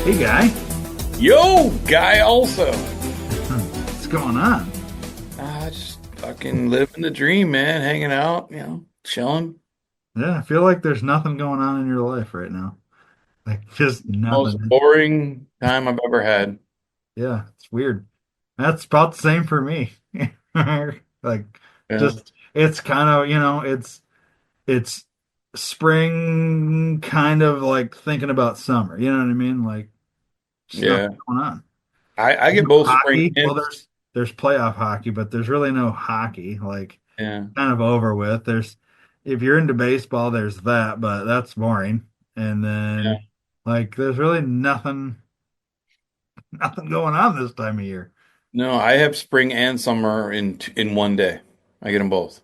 Hey, guy. Yo, guy also. What's going on? Just fucking living the dream, man. Hanging out, chilling. Yeah, I feel like there's nothing going on in your life right now. Like, just Most nothing. boring time I've ever had. Yeah, it's weird. That's about the same for me. Like, Yeah. just, it's kind of, it's spring, kind of like thinking about summer. You know what I mean? Like, just nothing Yeah. going on. I get both spring Hockey, well, and there's playoff hockey, but there's really no hockey. Like, yeah. kind of over with. There's if you're into baseball, there's that, but that's boring. And Yeah. then like there's really nothing going on this time of year. No, I have spring and summer in one day. I get them both.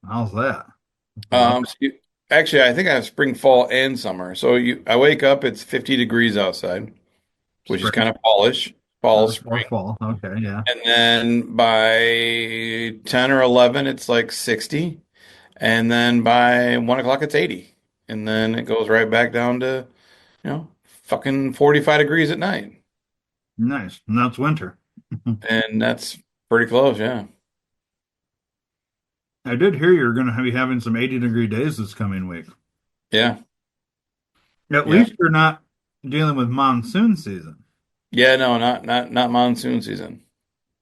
How's that? Weather? Actually, I think I have spring, fall, and summer. I wake up, it's 50 degrees outside, which is Spring, kind of fall, or spring. fall. Okay, yeah. And then by 10 or 11, it's like 60. And then by 1 o'clock, it's 80. And then it goes right back down to, fucking 45 degrees at night. Nice. And that's winter. And that's pretty close. Yeah. I did hear you're going to be having some 80-degree days this coming week. Yeah. At Yeah. least you're not dealing with monsoon season, Yeah. No, not monsoon season.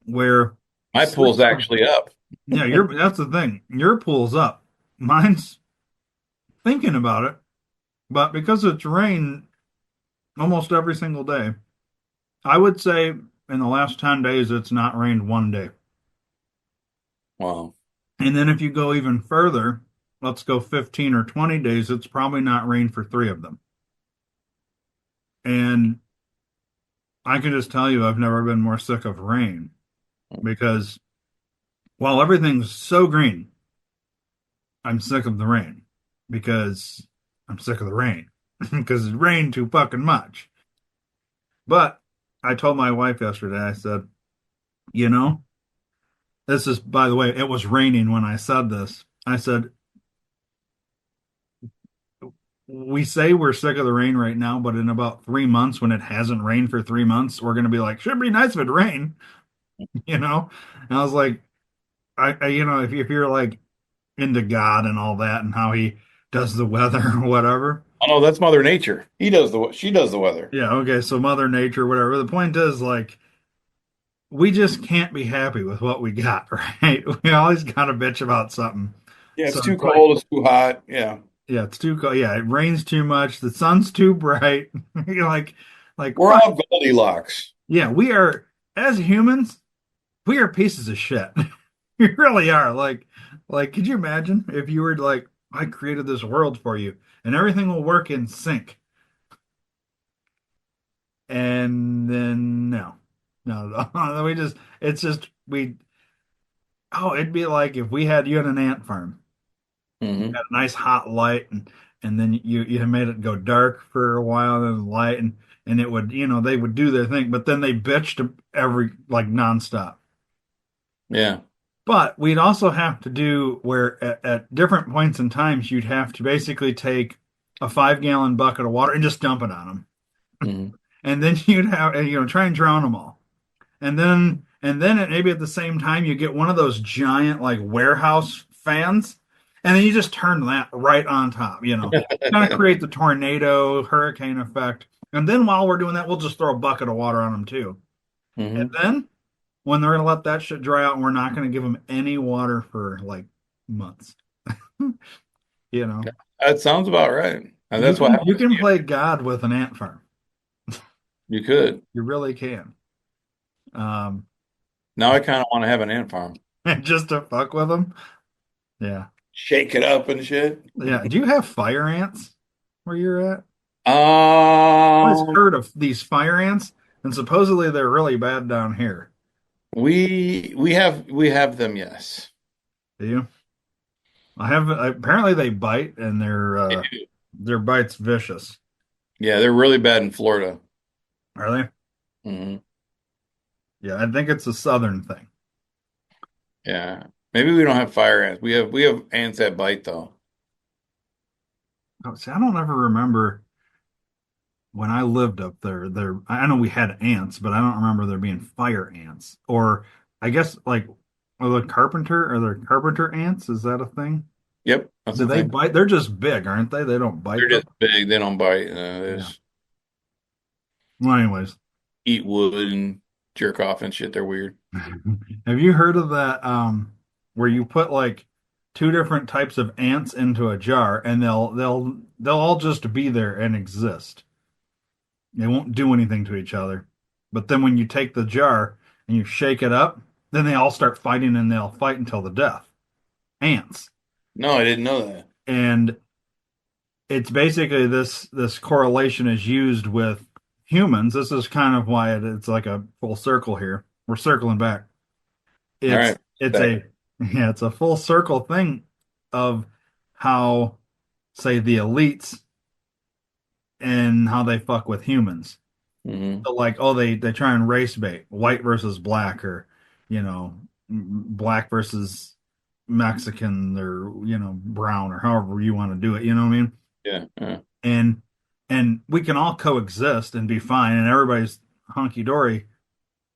where My pool's actually up. yeah, that's the thing. Your pool's up. Mine's thinking about it, but because it's rained almost every single day. I would say in the last 10 days, it's not rained one day. Wow. And then if you go even further, let's go 15 or 20 days, it's probably not rained for three of them. And I can just tell you, I've never been more sick of rain because while everything's so green, I'm sick of the rain because I'm sick of the rain because it rained too fucking much. But I told my wife yesterday, I said, you know, this is, by the way, it was raining when I said this. I said, we say we're sick of the rain right now, but in about 3 months, when it hasn't rained for 3 months, we're going to be like, should be nice if it rained, you know? And I was like, if you're like into God and all that and how he does the weather or whatever. Oh no, that's Mother Nature. She does the weather. Yeah, okay, so Mother Nature, whatever. The point is, like, we just can't be happy with what we got, right? We always got to bitch about something. Yeah, So it's too it's like, cold, it's too hot. Yeah. yeah, it's too cold. Yeah, it rains too much. The sun's too bright. You're like, We're fuck. all Goldilocks. Yeah, we are, as humans, we are pieces of shit. We really are. Like, could you imagine if you were like, I created this world for you and everything will work in sync. And then no, it's just, it'd be like if we had you in an ant farm, Hmm. had a nice hot light and then you made it go dark for a while, then light and it would, they would do their thing, but then they bitched every like nonstop. Yeah. But we'd also have to do where at different points in times you'd have to basically take a 5 gallon bucket of water and just dump it on them. Hmm. And then you'd have, try and drown them all. And then maybe at the same time you get one of those giant like warehouse fans, and then you just turn that right on top, kind of create the tornado hurricane effect. And then while we're doing that, we'll just throw a bucket of water on them too. And Hmm. then when they're gonna let that shit dry out, and we're not gonna give them any water for like months. You know, That sounds about right. And you that's what can you happens to can you. play God with an ant farm. You could. You really can. Um, Now I kind of want to have an ant farm. just to fuck with them. Yeah. Shake it up and shit. Yeah. Do you have fire ants where you're at? I always Um, heard of these fire ants, and supposedly they're really bad down here. we have them, yes. Do you? I have apparently they bite and They do. their bite's vicious. Yeah, they're really bad in Florida. Are they? Hmm. Yeah, I think it's a southern thing. Yeah. Maybe we don't have fire ants. We have ants that bite though. Oh, see, I don't ever remember when I lived up there. There, I know we had ants, but I don't remember there being fire ants. Or I guess like are there carpenter ants? Is that a thing? Yep, that's Do the they thing. bite? They're just big, aren't they? They don't bite They're though. just big. They don't bite. They Yeah. just Well, anyways, eat wood and jerk off and shit. They're weird. have you heard of that where you put like two different types of ants into a jar and they'll all just be there and exist. They won't do anything to each other. But then when you take the jar and you shake it up, then they all start fighting and they'll fight until the death. Ants. No, I didn't know that. And it's basically this correlation is used with humans. This is kind of why it's like a full circle here. We're circling back. All It's right. it's Back. a yeah, it's a full circle thing of how say the elites and how they fuck with humans. Hmm. So like, oh, they try and race bait, white versus black, or black versus Mexican, or brown, or however you want to do it. You know what I mean? Yeah. And we can all coexist and be fine, and everybody's hunky dory.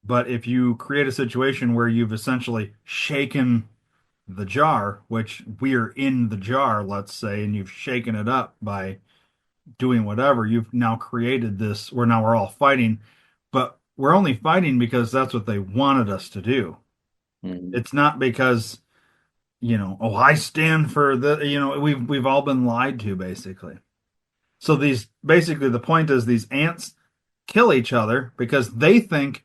But if you create a situation where you've essentially shaken the jar, which we're in the jar, let's say, and you've shaken it up by doing whatever, you've now created this where now we're all fighting, but we're only fighting because that's what they wanted us to do. Hmm. It's not because, oh, I stand for we've all been lied to basically. So these basically the point is these ants kill each other because they think,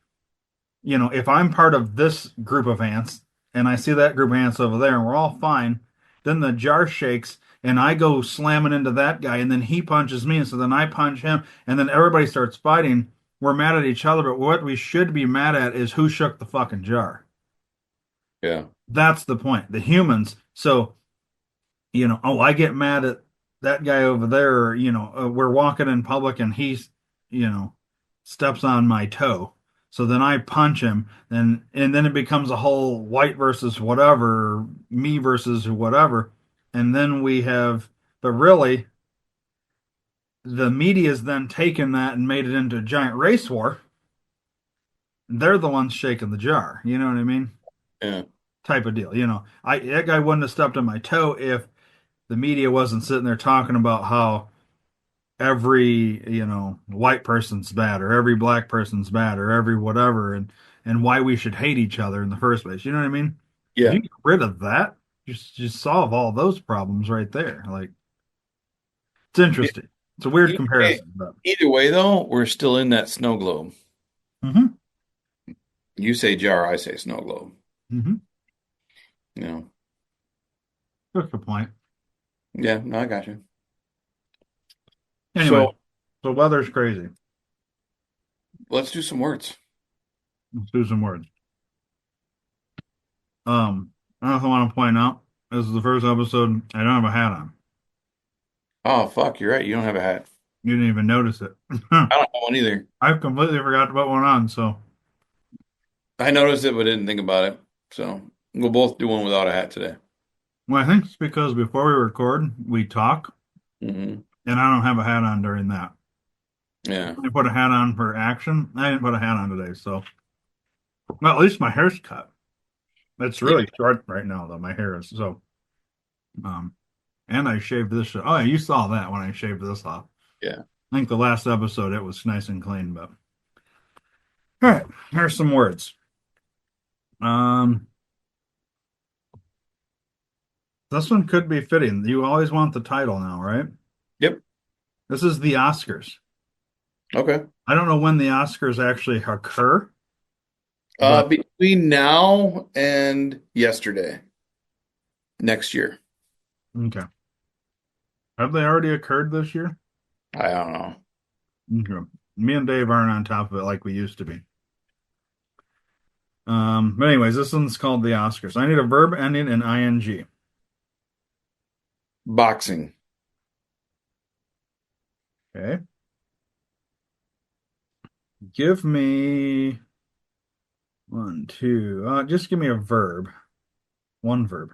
if I'm part of this group of ants and I see that group of ants over there and we're all fine, then the jar shakes and I go slamming into that guy and then he punches me and so then I punch him and then everybody starts fighting. We're mad at each other, but what we should be mad at is who shook the fucking jar. Yeah. That's the point. The humans. So, oh, I get mad at that guy over there, or, we're walking in public and he's, you know, steps on my toe. So then I punch him, and then it becomes a whole white versus whatever, me versus whatever. And then but really, the media's then taken that and made it into a giant race war. They're the ones shaking the jar. You know what I mean? Yeah. Type of deal. That guy wouldn't have stepped on my toe if the media wasn't sitting there talking about how every white person's bad or every black person's bad or every whatever, and why we should hate each other in the first place. You know what I mean? If Yeah. you get rid of that, just solve all those problems right there. Like, it's Yeah. interesting. It's a weird Hey, comparison, but either way, though, we're still in that snow globe. hmm You say jar, I say snow globe. hmm You know. that's the point. Yeah. No, I got you. Anyway, So so weather's crazy. let's do some words. Let's do some words. I also want to point out this is the first episode I don't have a hat on. Oh, fuck, you're right. You don't have a hat. You didn't even notice it. I don't have one either. I've completely forgot to put one on, so. I noticed it, but didn't think about it. So we'll both do one without a hat today. Well, I think it's because before we record, we talk, Hmm. and I don't have a hat on during that. Yeah. I put a hat on for action. I didn't put a hat on today, so well, at least my hair's cut. It's Yeah. really short right now, though. My hair is so. Um, and I shaved this. Oh, yeah, you saw that when I shaved this off. Yeah. I think the last episode it was nice and clean, but all right. Here's some words. Um, this one could be fitting. You always want the title now, right? Yep. This is the Oscars. Okay. I don't know when the Oscars actually occur, but Between now and yesterday, next year. okay. Have they already occurred this year? I don't know. Okay. Me and Dave aren't on top of it like we used to be. But anyways, this one's called the Oscars. I need a verb ending in ing. Boxing. Okay. Give me one, two. Just give me a verb. One verb.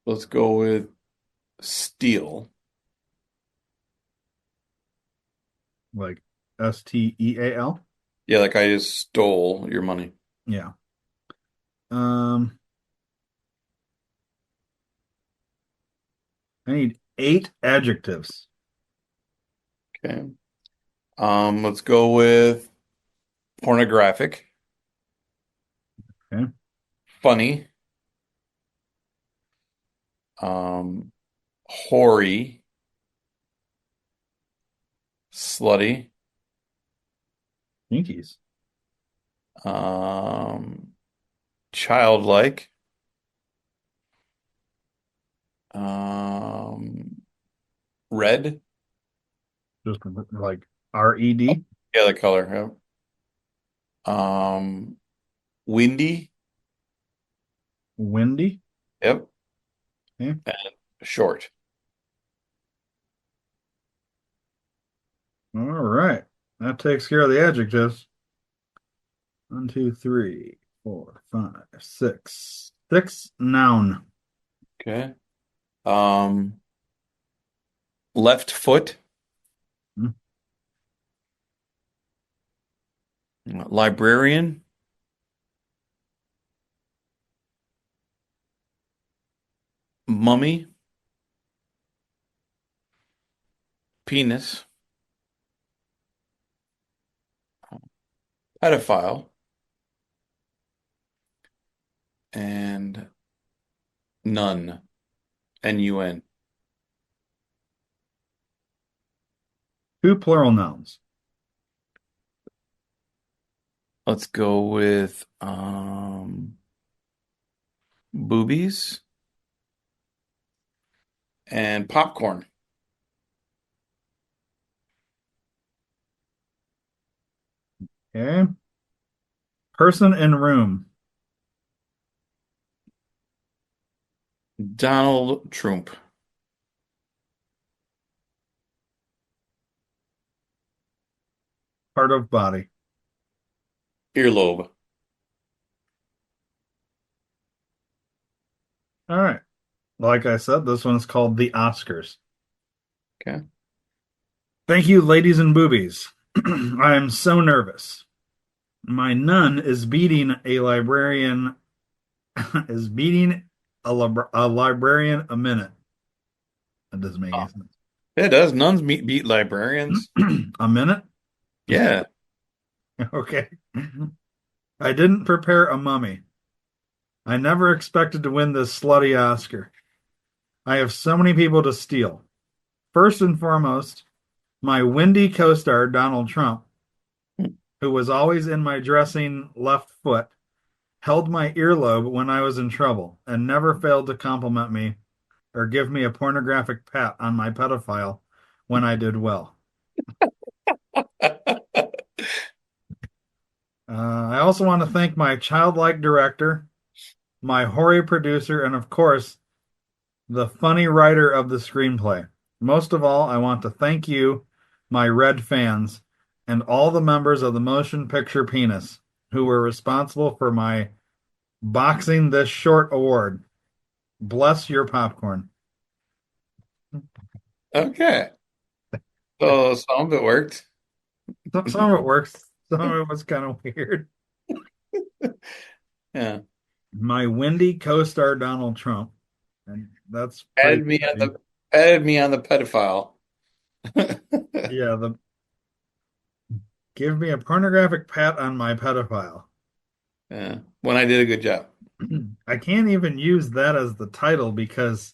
Let's go with steal. Like Steal. Yeah, like I just stole your money. Yeah. Um, I need eight adjectives. Okay. Let's go with pornographic, Okay. funny, um, hoary, slutty, Jinkies. um, childlike, um, red. Just like Red. Yeah, the color. Yeah. Windy. Windy. Yep. Okay. And short. All right. That takes care of the adjectives. One, two, three, four, five, six. Six noun. Okay. Um, left foot, Hmm. librarian, mummy, penis, pedophile, and nun. N-U-N. Two plural nouns. Let's go with boobies and popcorn. Okay. Person in room. Donald Trump. Part of body. Earlobe. All right. Like I said, this one's called the Oscars. Okay. Thank you, ladies and boobies. I am so nervous. My nun is beating a librarian is beating a librarian a minute. That doesn't make any Oh, it does. Nuns beat librarians. sense. A minute? Yeah. Okay. I didn't prepare a mummy. I never expected to win this slutty Oscar. I have so many people to steal. First and foremost, my windy co-star Donald Trump, who was always in my dressing left foot, held my earlobe when I was in trouble and never failed to compliment me or give me a pornographic pat on my pedophile when I did well. I also want to thank my childlike director, my hoary producer, and of course, the funny writer of the screenplay. Most of all, I want to thank you, my red fans, and all the members of the Motion Picture Penis who were responsible for my boxing this short award. Bless your popcorn. Okay. So some of it worked. Some of it works. Some of it was kind of weird. Yeah. My windy co-star Donald Trump, and that's pretty Added me on catchy. the pedophile. Yeah, the give me a pornographic pat on my pedophile. Yeah. When I did a good job. I can't even use that as the title because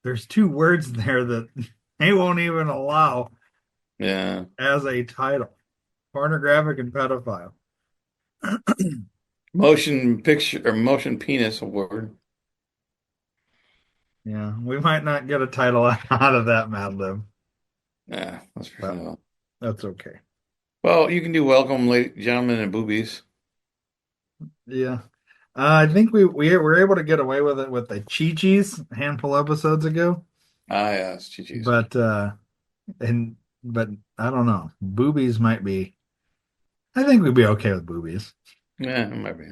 there's two words there that they won't even allow Yeah. as a title. Pornographic and pedophile. Motion picture or motion penis award. Yeah, we might not get a title out of that, Mad Lib, Yeah, that's for but sure. that's okay. Well, you can do welcome, ladies, gentlemen, and boobies. Yeah. I think we were able to get away with it with the Chi-Chi's a handful of episodes ago, Ah, yes, GG's. but and but I don't know. Boobies might be. I think we'd be okay with boobies. Yeah, it might be.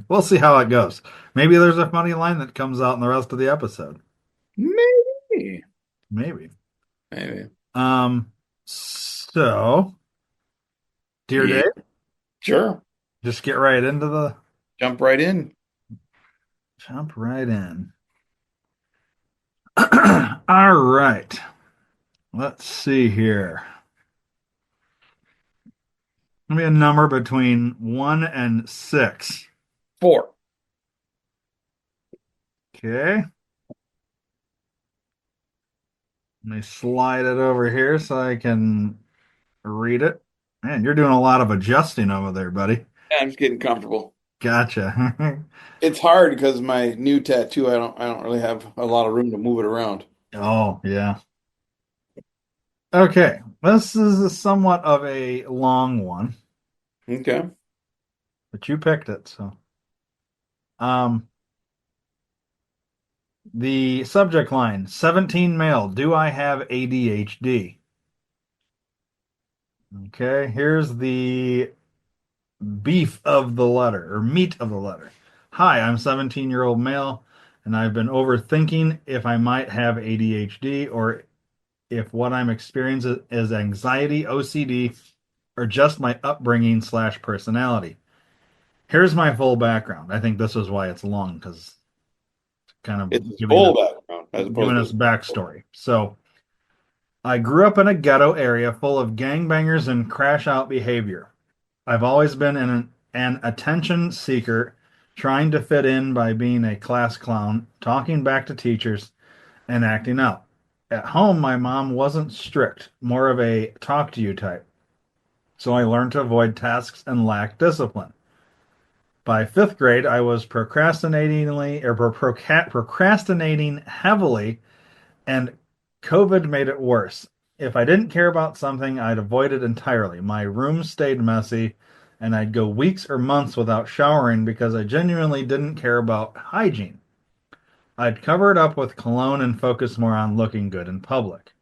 We'll see how it goes. Maybe there's a funny line that comes out in the rest of the episode. Maybe. Maybe. Maybe. So, dear Yeah, Dave, sure. just get right into the Jump right in. jump right in. All right. Let's see here. Give me a number between 1 and 6. 4. Okay. Let me slide it over here so I can read it. Man, you're doing a lot of adjusting over there, buddy. Yeah, I'm just getting comfortable. Gotcha. It's hard because my new tattoo, I don't really have a lot of room to move it around. Oh, yeah. Okay. This is somewhat of a long one, Okay. but you picked it, so. Um, the subject line, 17 male, do I have ADHD? Okay, here's the beef of the letter or meat of the letter. Hi, I'm 17-year-old male, and I've been overthinking if I might have ADHD or if what I'm experiencing is anxiety, OCD, or just my upbringing slash personality. Here's my full background. I think this is why it's long because kind of It's his giving full us background as giving opposed us to. backstory. So I grew up in a ghetto area full of gangbangers and crash out behavior. I've always been an attention seeker, trying to fit in by being a class clown, talking back to teachers, and acting out. At home, my mom wasn't strict, more of a talk to you type. So I learned to avoid tasks and lack discipline. By fifth grade, I was procrastinating heavily, and COVID made it worse. If I didn't care about something, I'd avoid it entirely. My room stayed messy, and I'd go weeks or months without showering because I genuinely didn't care about hygiene. I'd cover it up with cologne and focus more on looking good in public.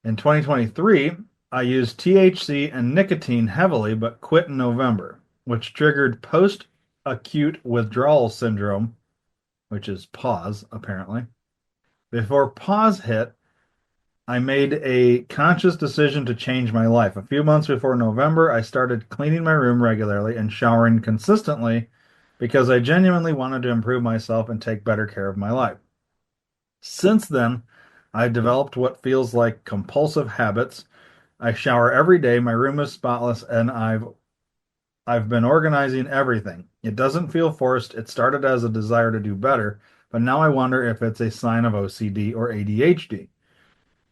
In 2023, I used THC and nicotine heavily but quit in November, which triggered post acute withdrawal syndrome, which is pause, apparently. Before pause hit, I made a conscious decision to change my life. A few months before November, I started cleaning my room regularly and showering consistently because I genuinely wanted to improve myself and take better care of my life. Since then, I've developed what feels like compulsive habits. I shower every day, my room is spotless, and I've been organizing everything. It doesn't feel forced. It started as a desire to do better, but now I wonder if it's a sign of OCD or ADHD.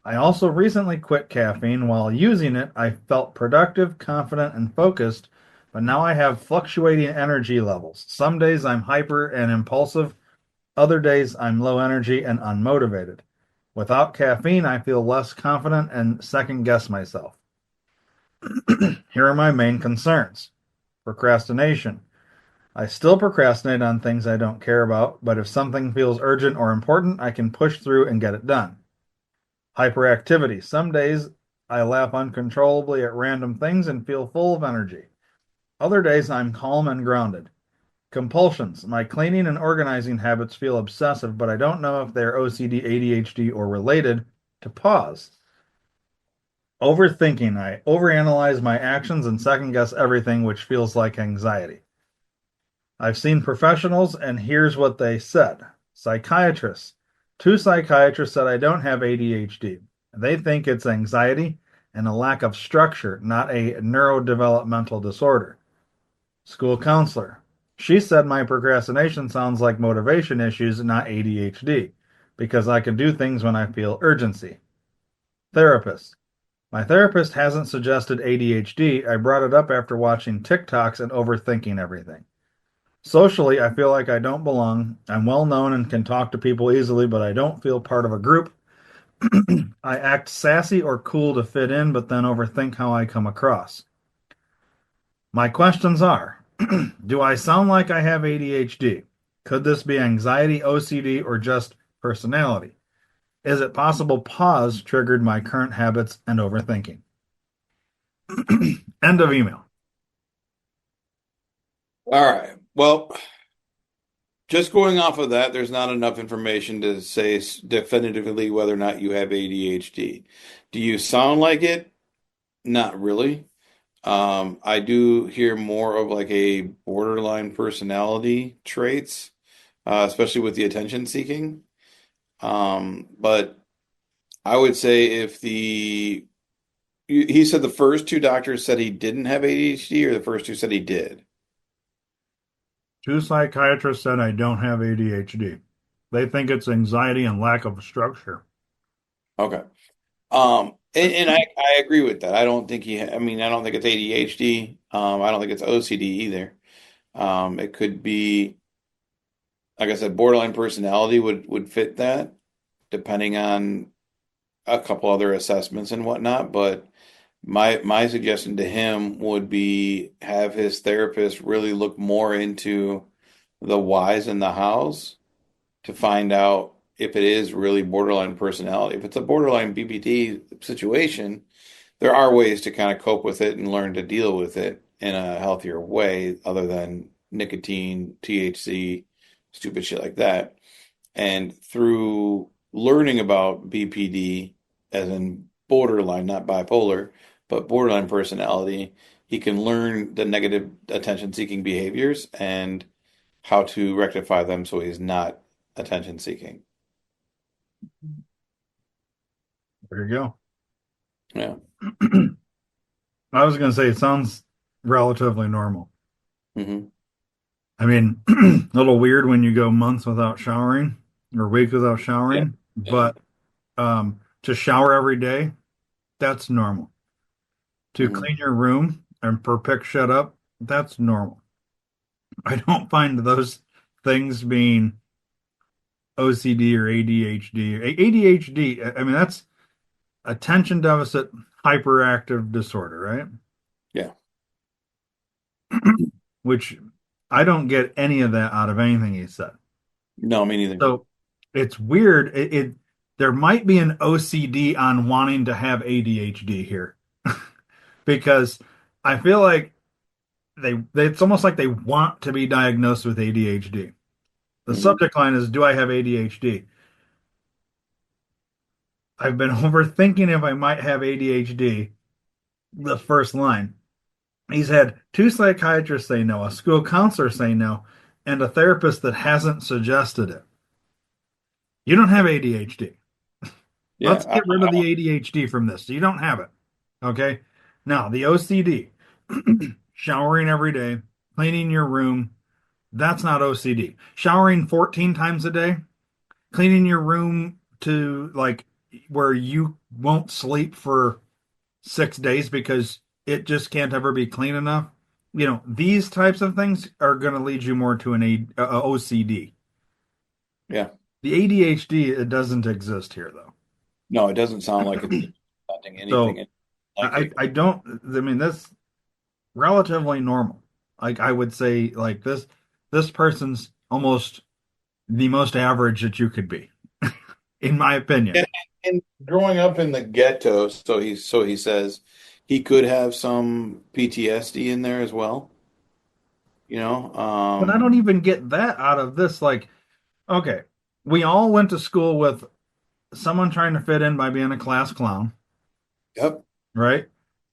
I also recently quit caffeine. While using it, I felt productive, confident, and focused, but now I have fluctuating energy levels. Some days I'm hyper and impulsive, other days I'm low energy and unmotivated. Without caffeine, I feel less confident and second guess myself. Here are my main concerns. Procrastination. I still procrastinate on things I don't care about, but if something feels urgent or important, I can push through and get it done. Hyperactivity. Some days I laugh uncontrollably at random things and feel full of energy. Other days I'm calm and grounded. Compulsions. My cleaning and organizing habits feel obsessive, but I don't know if they're OCD, ADHD, or related to pause. Overthinking. I overanalyze my actions and second guess everything, which feels like anxiety. I've seen professionals, and here's what they said. Psychiatrists. Two psychiatrists said I don't have ADHD. They think it's anxiety and a lack of structure, not a neurodevelopmental disorder. School counselor. She said my procrastination sounds like motivation issues, not ADHD, because I can do things when I feel urgency. Therapist. My therapist hasn't suggested ADHD. I brought it up after watching TikToks and overthinking everything. Socially, I feel like I don't belong. I'm well known and can talk to people easily, but I don't feel part of a group. I act sassy or cool to fit in, but then overthink how I come across. My questions are Do I sound like I have ADHD? Could this be anxiety, OCD, or just personality? Is it possible pause triggered my current habits and overthinking? End of email. All right. Well, just going off of that, there's not enough information to say definitively whether or not you have ADHD. Do you sound like it? Not really. I do hear more of like a borderline personality traits, especially with the attention seeking. But I would say if he said the first two doctors said he didn't have ADHD, or the first two said he did. Two psychiatrists said I don't have ADHD. They think it's anxiety and lack of structure. Okay. And I agree with that. I don't think I mean, I don't think it's ADHD. I don't think it's OCD either. It could be, like I said, borderline personality would fit that, depending on a couple other assessments and whatnot. But my suggestion to him would be have his therapist really look more into the whys and the hows to find out if it is really borderline personality. If it's a borderline BPD situation, there are ways to kind of cope with it and learn to deal with it in a healthier way other than nicotine, THC, stupid shit like that. And through learning about BPD, as in borderline, not bipolar, but borderline personality, he can learn the negative attention seeking behaviors and how to rectify them so he's not attention seeking. There you Yeah. go. I was going to say it sounds relatively normal. Hmm. I mean, a little weird when you go months without showering or weeks without Yeah. showering, Yeah. but to shower every day, that's normal. To Hmm. clean your room and per pick shut up, that's normal. I don't find those things being OCD or ADHD. ADHD, I mean, that's attention deficit hyperactive disorder, right? Yeah. Which I don't get any of that out of anything he said. No, me neither. So it's weird. There might be an OCD on wanting to have ADHD here because I feel like it's almost like they want to be diagnosed with ADHD. The Hmm. subject line is, "Do I have ADHD?" I've been overthinking if I might have ADHD. The first line. He's had two psychiatrists say no, a school counselor say no, and a therapist that hasn't suggested it. You don't have ADHD. Yeah. Let's get rid of the ADHD from this. You don't have it. Okay. Now, the OCD, showering every day, cleaning your room, that's not OCD. Showering 14 times a day, cleaning your room to like where you won't sleep for 6 days because it just can't ever be clean enough. These types of things are going to lead you more to OCD. Yeah. The ADHD, it doesn't exist here though. No, it doesn't sound like it's presenting So anything like I, it. I don't, I mean, that's relatively normal. Like I would say, like this person's almost the most average that you could be, in my opinion. And growing up in the ghetto, so he says he could have some PTSD in there as well. You know, But I don't even get that out of this. Like, okay, we all went to school with someone trying to fit in by being a class clown, yep. right?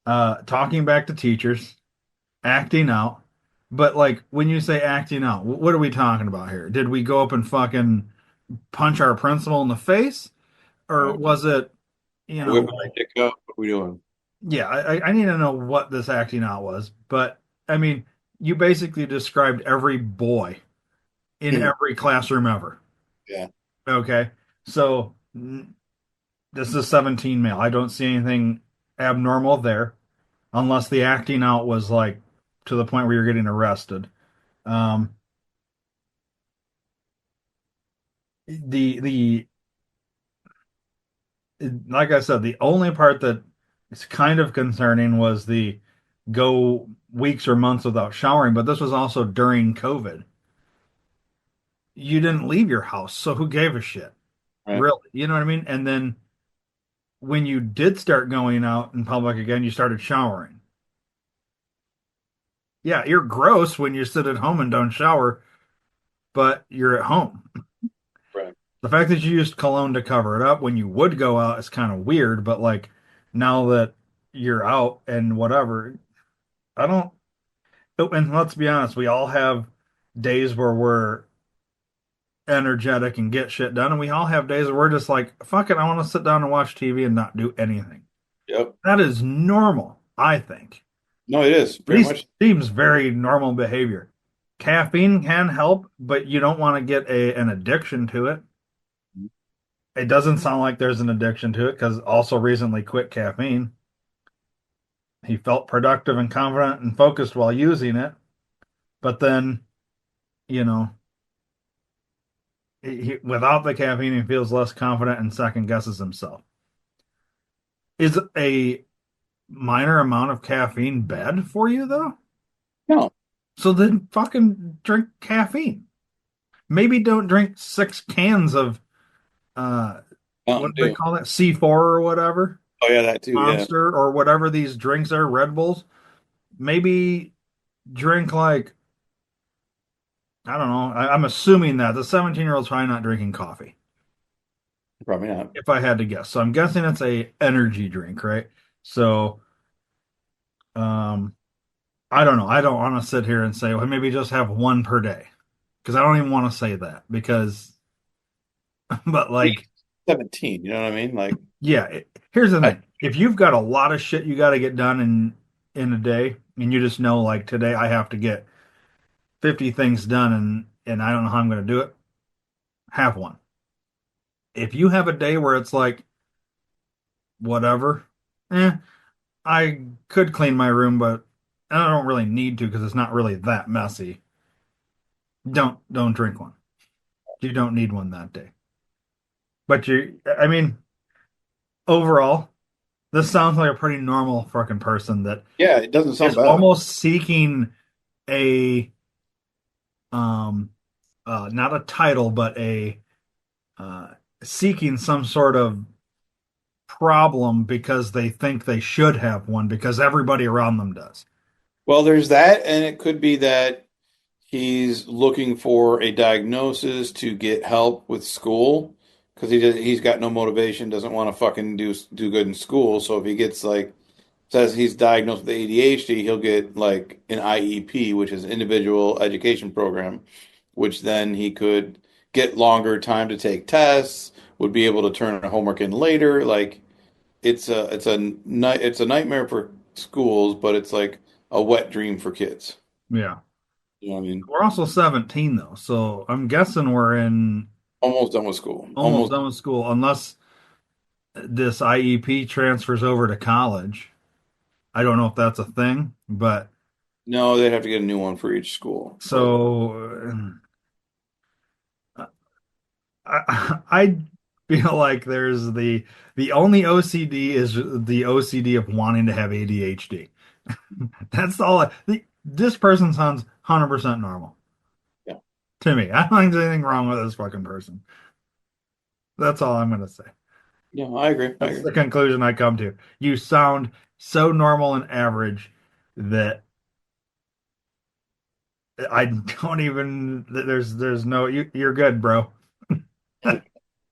Talking back to teachers, acting out. But like when you say acting out, what are we talking about here? Did we go up and fucking punch our principal in the face? Or Right. was it, you know, Whipping our like, dick up. What are we doing? yeah, I need to know what this acting out was. But I mean, you basically described every boy in every classroom ever. Yeah. Okay. So this is 17 male. I don't see anything abnormal there unless the acting out was like to the point where you're getting arrested. Um, the like I said, the only part that is kind of concerning was the go weeks or months without showering, but this was also during COVID. You didn't leave your house, so who gave a shit? Right. Really? You know what I mean? And then when you did start going out in public again, you started showering. Yeah, you're gross when you sit at home and don't shower, but you're at home. Right. The fact that you used cologne to cover it up when you would go out is kind of weird, but like now that you're out and whatever, I don't. Oh, and let's be honest, we all have days where we're energetic and get shit done, and we all have days where we're just like, fuck it, I want to sit down and watch TV and not do anything. Yep. That is normal, I think. No, it is At very least much. seems very normal behavior. Caffeine can help, but you don't want to get an addiction to it. It doesn't sound like there's an addiction to it because also recently quit caffeine. He felt productive and confident and focused while using it, but then, you know, without the caffeine, he feels less confident and second guesses himself. Is a minor amount of caffeine bad for you, though? No, So then fucking drink caffeine. Maybe don't drink 6 cans of uh Mountain what do they Dew. call that? C4 or whatever, Oh yeah, that too. Yeah. Monster or whatever these drinks are, Red Bulls. Maybe drink like I don't know. I'm assuming that the 17-year-old's probably not drinking coffee, Probably not. if I had to guess. So I'm guessing it's a energy drink, right? So um I don't know. I don't want to sit here and say, well, maybe just have one per day. Because I don't even want to say that because but He's like 17. You know what I mean? Like, yeah, here's the I, thing. If you've got a lot of shit you got to get done in a day, and you just know like today I have to get 50 things done and I don't know how I'm going to do it, have one. If you have a day where it's like whatever, eh, I could clean my room, but I don't really need to because it's not really that messy. Don't drink one. You don't need one that day. But I mean, overall, this sounds like a pretty normal fucking person that yeah, it doesn't sound is bad. almost seeking a um not a title but a uh seeking some sort of problem because they think they should have one because everybody around them does. Well, there's that, and it could be that he's looking for a diagnosis to get help with school because he's got no motivation, doesn't want to fucking do good in school. So if he gets like says he's diagnosed with ADHD, he'll get like an IEP, which is individual education program, which then he could get longer time to take tests, would be able to turn homework in later. Like it's a nightmare for schools, but it's like a wet dream for kids. Yeah. You know what I mean? We're also 17 though, so I'm guessing we're in Almost done with school. almost Almost done with school unless this IEP transfers over to college. I don't know if that's a thing, but no, they'd have to get a new one for each school. But so I feel like there's the only OCD is the OCD of wanting to have ADHD. That's all. This person sounds 100% normal yeah, to me. I don't think there's anything wrong with this fucking person. That's all I'm gonna say. yeah, I agree. I That's agree. the conclusion I come to. You sound so normal and average that I don't even. There's no. You're good, bro.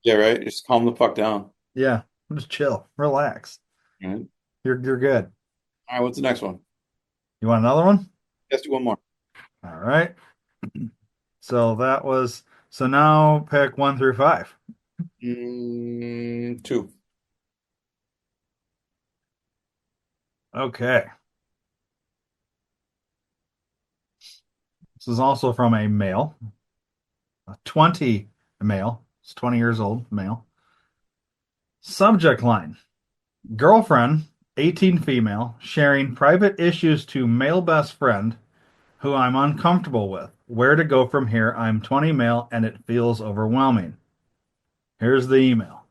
Yeah, right. Just calm the fuck down. Yeah, just chill, relax. All right. You're good. All right. What's the next one? You want another one? Let's do one more. All right. So that was so now pick 1 through 5. Two. Okay. This is also from a male, a 20 male. It's 20 years old, male. Subject line: Girlfriend, 18 female, sharing private issues to male best friend who I'm uncomfortable with. Where to go from here? I'm 20 male and it feels overwhelming. Here's the email.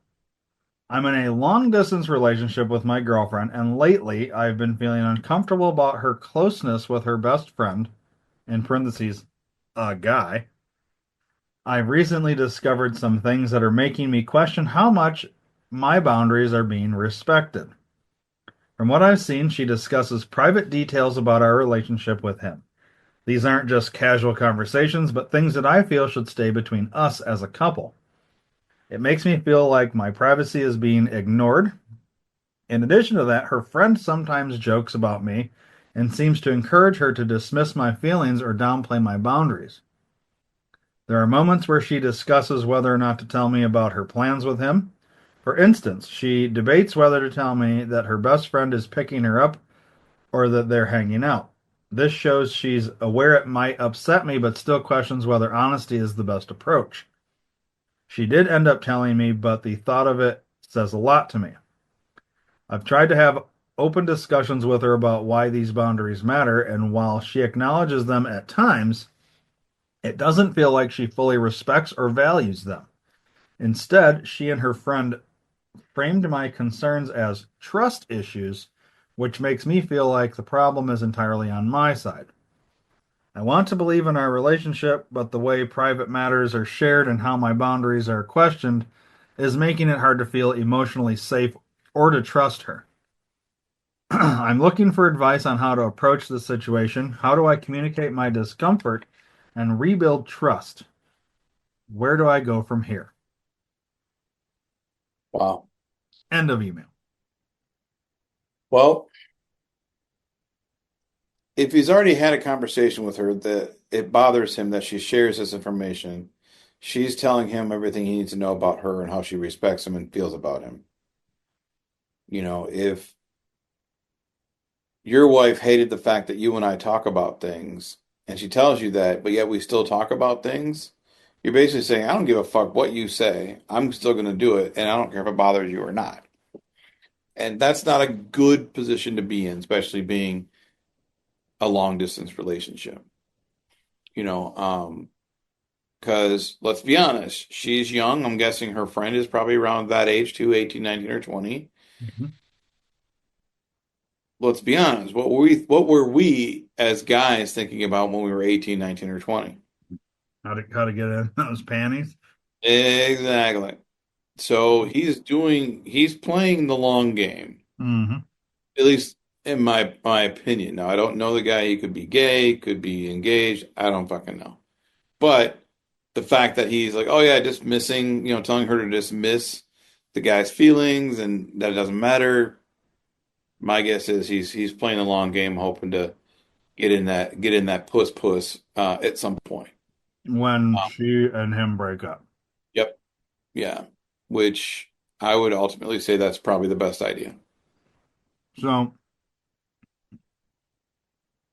I'm in a long distance relationship with my girlfriend, and lately I've been feeling uncomfortable about her closeness with her best friend, in parentheses, a guy. I've recently discovered some things that are making me question how much my boundaries are being respected. From what I've seen, she discusses private details about our relationship with him. These aren't just casual conversations, but things that I feel should stay between us as a couple. It makes me feel like my privacy is being ignored. In addition to that, her friend sometimes jokes about me and seems to encourage her to dismiss my feelings or downplay my boundaries. There are moments where she discusses whether or not to tell me about her plans with him. For instance, she debates whether to tell me that her best friend is picking her up or that they're hanging out. This shows she's aware it might upset me, but still questions whether honesty is the best approach. She did end up telling me, but the thought of it says a lot to me. I've tried to have open discussions with her about why these boundaries matter, and while she acknowledges them at times, it doesn't feel like she fully respects or values them. Instead, she and her friend framed my concerns as trust issues, which makes me feel like the problem is entirely on my side. I want to believe in our relationship, but the way private matters are shared and how my boundaries are questioned is making it hard to feel emotionally safe or to trust her. I'm looking for advice on how to approach this situation. How do I communicate my discomfort and rebuild trust? Where do I go from here? Wow. End of email. Well, if he's already had a conversation with her that it bothers him that she shares this information, she's telling him everything he needs to know about her and how she respects him and feels about him. If your wife hated the fact that you and I talk about things and she tells you that, but yet we still talk about things, you're basically saying, I don't give a fuck what you say. I'm still going to do it, and I don't care if it bothers you or not. And that's not a good position to be in, especially being a long distance relationship. You know, because let's be honest, she's young. I'm guessing her friend is probably around that age too, 18, 19, or 20. Mhm. Let's be honest. What were we as guys thinking about when we were 18, 19, or 20? How to get in those panties? Exactly. So he's playing the long game, Hmm. at least in my opinion. Now, I don't know the guy. He could be gay, could be engaged. I don't fucking know. But the fact that he's like, oh yeah, dismissing, telling her to dismiss the guy's feelings and that it doesn't matter. My guess is he's playing the long game, hoping to get in that puss at some point. When she and him break up. Yep. Yeah. Which I would ultimately say that's probably the best idea. So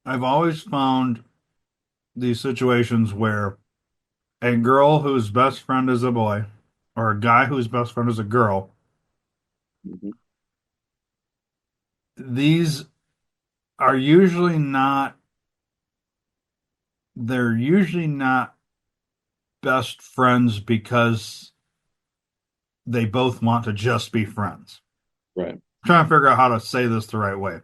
I've always found these situations where a girl whose best friend is a boy or a guy whose best friend is a girl, Mhm. these are usually not, they're usually not best friends because they both want to just be friends. Right. I'm trying to figure out how to say this the right way.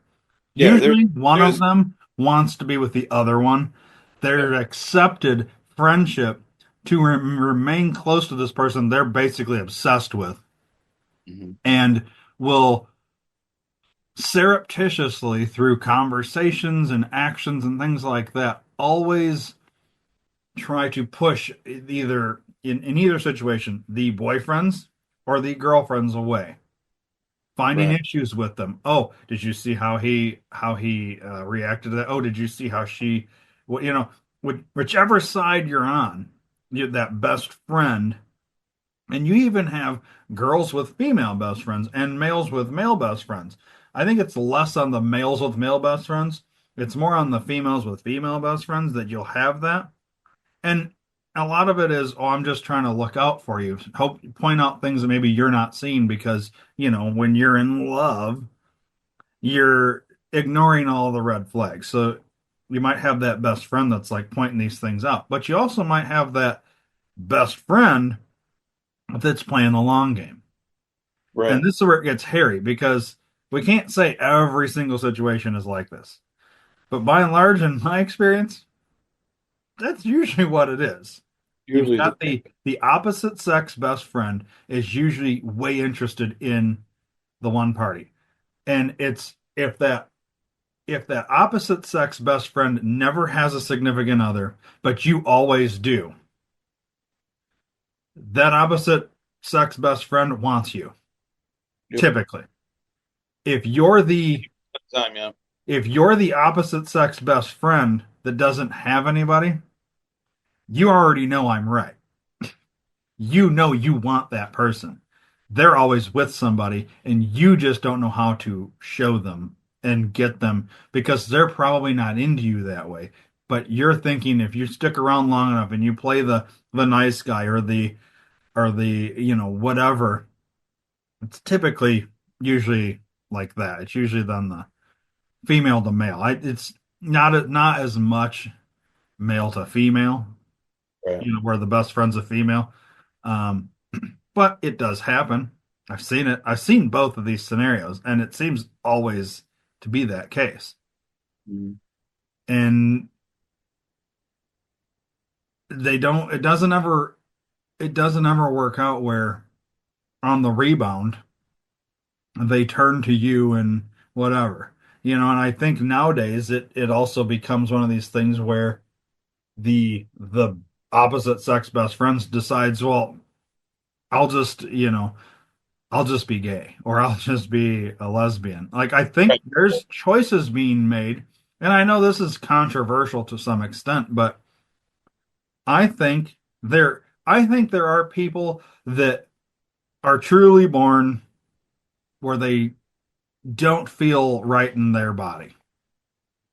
Yeah, there's Usually one of there's them wants to be with the other one. yeah. They're accepted friendship to remain close to this person they're basically obsessed with Mhm. and will surreptitiously through conversations and actions and things like that always try to push either in either situation the boyfriends or the girlfriends away, finding Right. issues with them. Oh, did you see how he reacted to that? Oh, did you see how she, well, whichever side you're on, you're that best friend. And you even have girls with female best friends and males with male best friends. I think it's less on the males with male best friends. It's more on the females with female best friends that you'll have that. And a lot of it is, oh, I'm just trying to look out for you. Help point out things that maybe you're not seeing because, when you're in love, you're ignoring all the red flags. So you might have that best friend that's like pointing these things out, but you also might have that best friend that's playing the long game. And Right. this is where it gets hairy because we can't say every single situation is like this. But by and large, in my experience, that's usually what it is. You've Usually the got the opposite sex best friend is usually way interested in the one party. And it's if that opposite sex best friend never has a significant other, but you always do, that opposite sex best friend wants you. yep. Typically. If you're the Time, yeah. if you're the opposite sex best friend that doesn't have anybody, you already know I'm right. You know you want that person. They're always with somebody, and you just don't know how to show them and get them because they're probably not into you that way. But you're thinking if you stick around long enough and you play the nice guy or the whatever, it's typically usually like that. It's usually then the female to male. It's not as much male to female, Right. where the best friend's a female. Um, but it does happen. I've seen it. I've seen both of these scenarios, and it seems always to be that case. Mhm. And they don't. It doesn't ever work out where on the rebound they turn to you and whatever. And I think nowadays it also becomes one of these things where the opposite sex best friends decides, well, I'll just, I'll just be gay or I'll just be a lesbian. Like I think Right. there's choices being made, and I know this is controversial to some extent, but I think there are people that are truly born where they don't feel right in their body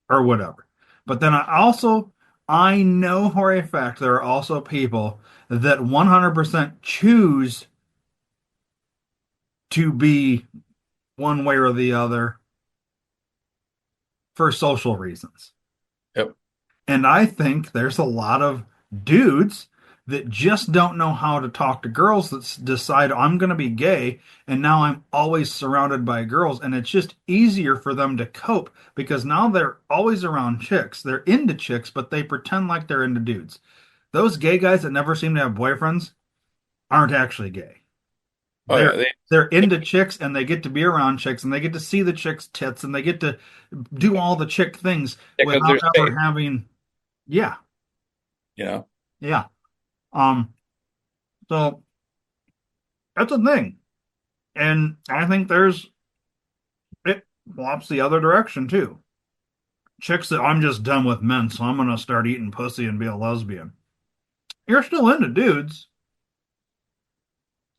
or whatever. But then I know for a fact there are also people that 100% choose to be one way or the other for social reasons. Yep. And I think there's a lot of dudes that just don't know how to talk to girls that decide I'm going to be gay and now I'm always surrounded by girls and it's just easier for them to cope because now they're always around chicks. They're into chicks, but they pretend like they're into dudes. Those gay guys that never seem to have boyfriends aren't actually gay. Oh They're yeah. They they're into chicks and they get to be around chicks and they get to see the chicks' tits and they get to do all the chick things because without they're ever safe. having. Yeah, You know. yeah. Um, so that's a thing. And I think it flops the other direction too. Chicks that I'm just done with men, so I'm gonna start eating pussy and be a lesbian. You're still into dudes.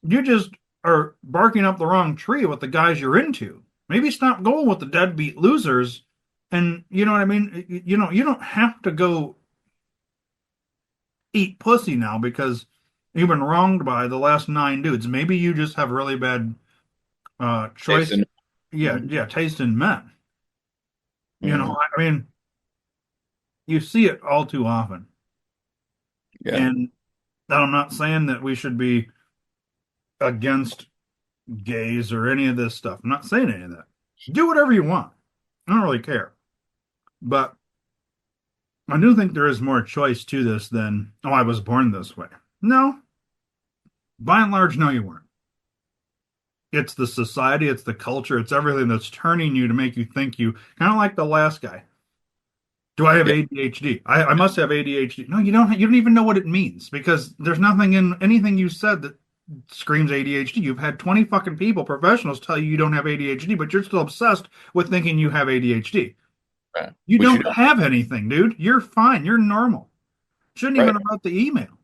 You just are barking up the wrong tree with the guys you're into. Maybe stop going with the deadbeat losers. And you know what I mean? You don't have to go eat pussy now because you've been wronged by the last nine dudes. Maybe you just have really bad choice. Jason. Yeah, Mhm. yeah, taste in men. Mhm. I mean, you see it all too often. Yeah. And I'm not saying that we should be against gays or any of this stuff. I'm not saying any of that. Do whatever you want. I don't really care. But I do think there is more choice to this than, oh, I was born this way. No, by and large, no, you weren't. It's the society, it's the culture, it's everything that's turning you to make you think you kind of like the last guy. Do I have Yeah. ADHD? I must have ADHD. No, you don't. You don't even know what it means because there's nothing in anything you said that screams ADHD. You've had 20 fucking people, professionals, tell you don't have ADHD, but you're still obsessed with thinking you have ADHD. Right. You Which you don't don't. have anything, dude. You're fine. You're normal. Shouldn't even Right. have wrote the email.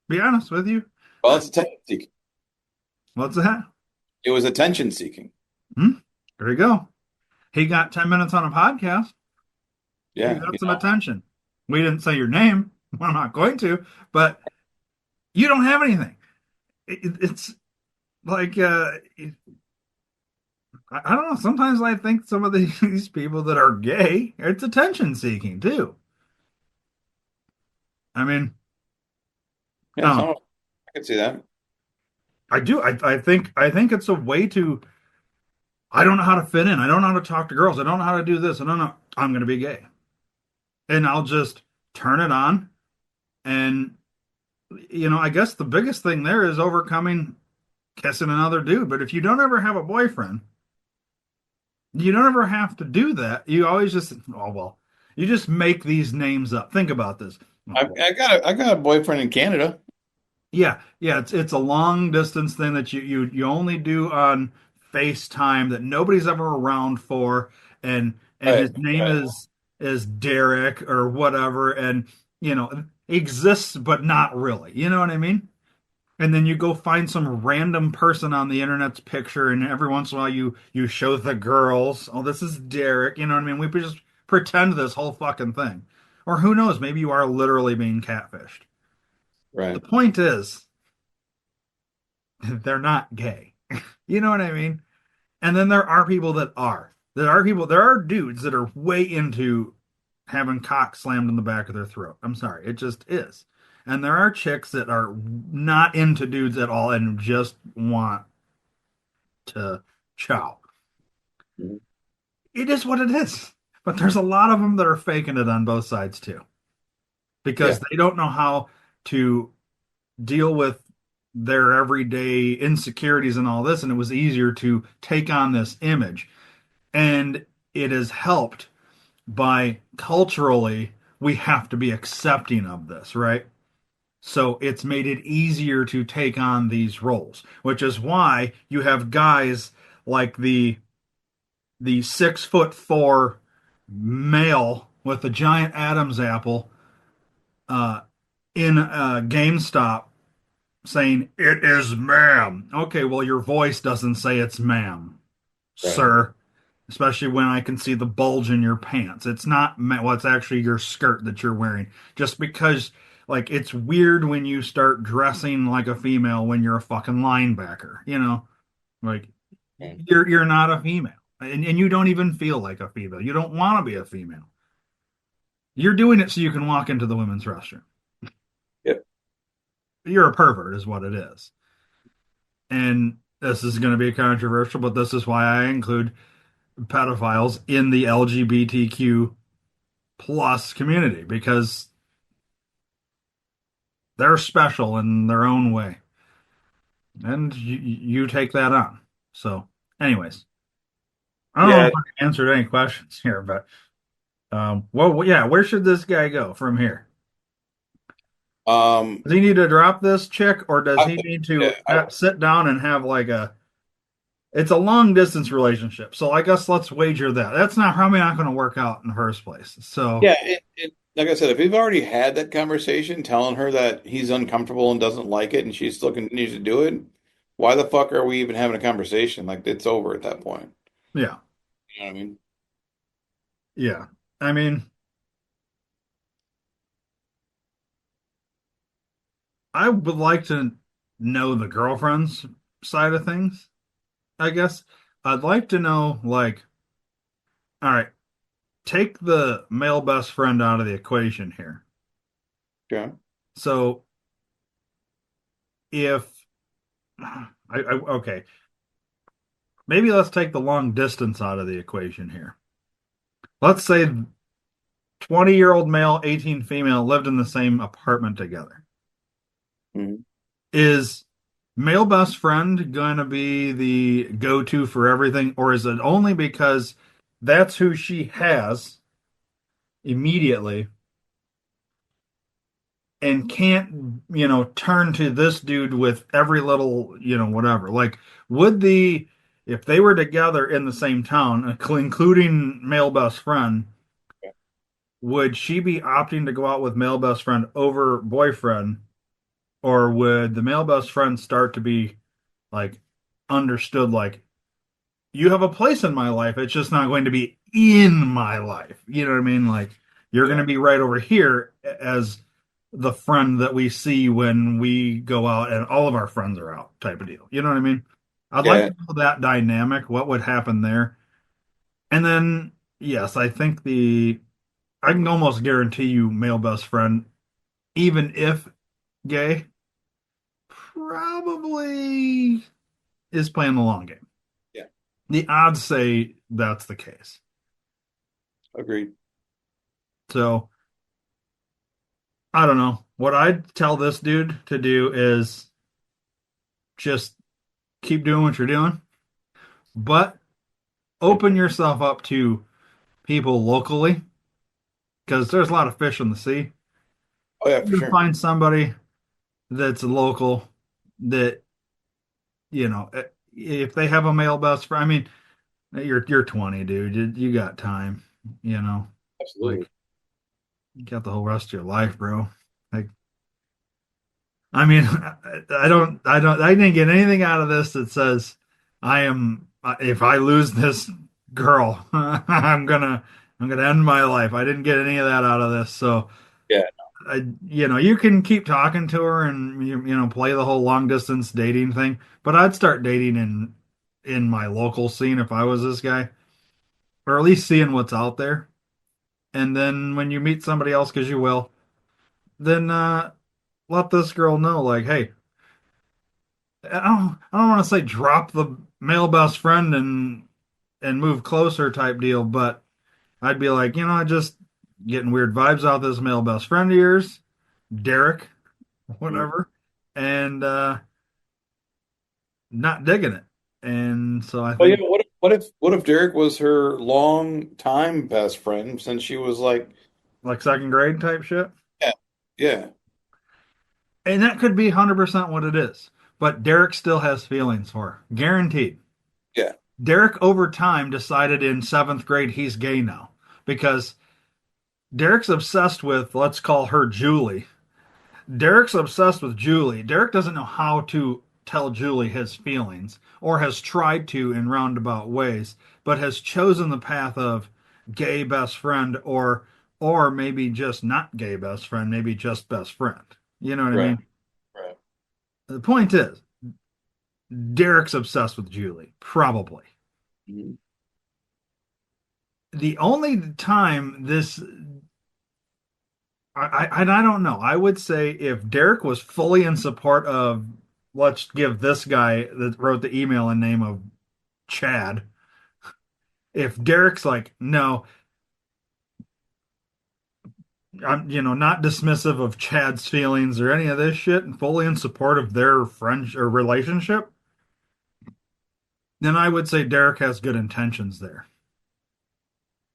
Be honest with you. Well, it's attention seeking. What's that? It was attention seeking. Hmm? There you go. He got 10 minutes on a podcast. He Yeah. got You some know. attention. We didn't say your name. I'm not going to, but you don't have anything. It's like, I don't know. Sometimes I think some of these people that are gay, it's attention seeking too. I mean, I Yeah. don't know. Some. I can see that. I do. I think it's a way to. I don't know how to fit in. I don't know how to talk to girls. I don't know how to do this. I don't know. I'm gonna be gay, and I'll just turn it on. And I guess the biggest thing there is overcoming kissing another dude. But if you don't ever have a boyfriend, you don't ever have to do that. You always just, oh well, you just make these names up. Think about this. Oh, well, I got a boyfriend in Canada. yeah, yeah, it's a long distance thing that you only do on FaceTime that nobody's ever around for, and Right, his name right. is Derek or whatever, and exists but not really. You know what I mean? And then you go find some random person on the internet's picture, and every once in a while you show the girls, oh, this is Derek. You know what I mean? We just pretend this whole fucking thing, or who knows? Maybe you are literally being catfished. The Right. point is, they're not gay. You know what I mean? And then there are people that are. There are dudes that are way into having cock slammed in the back of their throat. I'm sorry, it just is. And there are chicks that are not into dudes at all and just want to chow. Mhm. It is what it is. But there's a lot of them that are faking it on both sides too, because Yeah. they don't know how to deal with their everyday insecurities and all this. And it was easier to take on this image. And it is helped by culturally, we have to be accepting of this, right? So it's made it easier to take on these roles, which is why you have guys like the 6'4" male with a giant Adam's apple uh, in a GameStop saying it is ma'am. Okay, well your voice doesn't say it's ma'am, Right. sir. Especially when I can see the bulge in your pants. It's not well, it's actually your skirt that you're wearing. Just because like it's weird when you start dressing like a female when you're a fucking linebacker, Like Right. you're not a female. And you don't even feel like a female. You don't want to be a female. You're doing it so you can walk into the women's restroom. Yep. You're a pervert, is what it is. And this is going to be controversial, but this is why I include pedophiles in the LGBTQ plus community because they're special in their own way. And you take that on. So, anyways, I don't know Yeah. if I answered any questions here, but well, yeah, where should this guy go from here? Um, Does he need to drop this chick, or does I, he need yeah, to sit down and have like a? It's a long distance relationship, so I guess let's wager that that's not probably not going to work out in the first place. So yeah. Like I said, if we've already had that conversation, telling her that he's uncomfortable and doesn't like it, and she still continues to do it, why the fuck are we even having a conversation? Like it's over at that point. yeah, You know what I mean? yeah. I mean, I would like to know the girlfriend's side of things. I guess I'd like to know, like, all right, take the male best friend out of the equation here. Yeah. So if okay, maybe let's take the long distance out of the equation here. Let's say 20-year-old male, 18 female lived in the same apartment together. Mhm. Is male best friend going to be the go-to for everything, or is it only because that's who she has immediately and can't, turn to this dude with every little, whatever. Like, would if they were together in the same town, including male best friend, would she be opting to go out with male best friend over boyfriend, or would the male best friend start to be like understood, like, you have a place in my life. It's just not going to be in my life. You know what I mean? Like you're going to Yeah. be right over here as the friend that we see when we go out and all of our friends are out type of deal. You know what I mean? I'd like Yeah. to know that dynamic, what would happen there. And then, yes, I can almost guarantee you male best friend, even if gay, probably is playing the long game. Yeah, The odds say that's the case. agreed. So I don't know. What I'd tell this dude to do is just keep doing what you're doing, but open yourself up to people locally because there's a lot of fish in the sea. Oh yeah, for You can sure. find somebody that's local that, if they have a male best friend, I mean, you're 20, dude. You got time, Absolutely. like you got the whole rest of your life, bro. Like, I mean, I didn't get anything out of this that says if I lose this girl, I'm gonna end my life. I didn't get any of that out of this. So, Yeah. you can keep talking to her and play the whole long distance dating thing, but I'd start dating in my local scene if I was this guy, or at least seeing what's out there. And then when you meet somebody else, because you will, then let this girl know, like, hey, I don't want to say drop the male best friend and move closer type deal, but I'd be like, I just getting weird vibes out this male best friend of yours, Derek, Mhm. whatever, and not digging it. And so I Well, yeah. think What if Derek was her long time best friend since she was like, like second grade type shit. yeah, yeah, And that could be 100% what it is. But Derek still has feelings for her. Guaranteed. yeah, Derek over time decided in seventh grade he's gay now because Derek's obsessed with, let's call her Julie. Derek's obsessed with Julie. Derek doesn't know how to tell Julie his feelings or has tried to in roundabout ways, but has chosen the path of gay best friend or maybe just not gay best friend, maybe just best friend. You know what I right, mean? right. The point is, Derek's obsessed with Julie, probably. Mhm. The only time I don't know. I would say if Derek was fully in support of, let's give this guy that wrote the email a name of Chad. If Derek's like, no, I'm, not dismissive of Chad's feelings or any of this shit and fully in support of their friendship or relationship, then I would say Derek has good intentions there.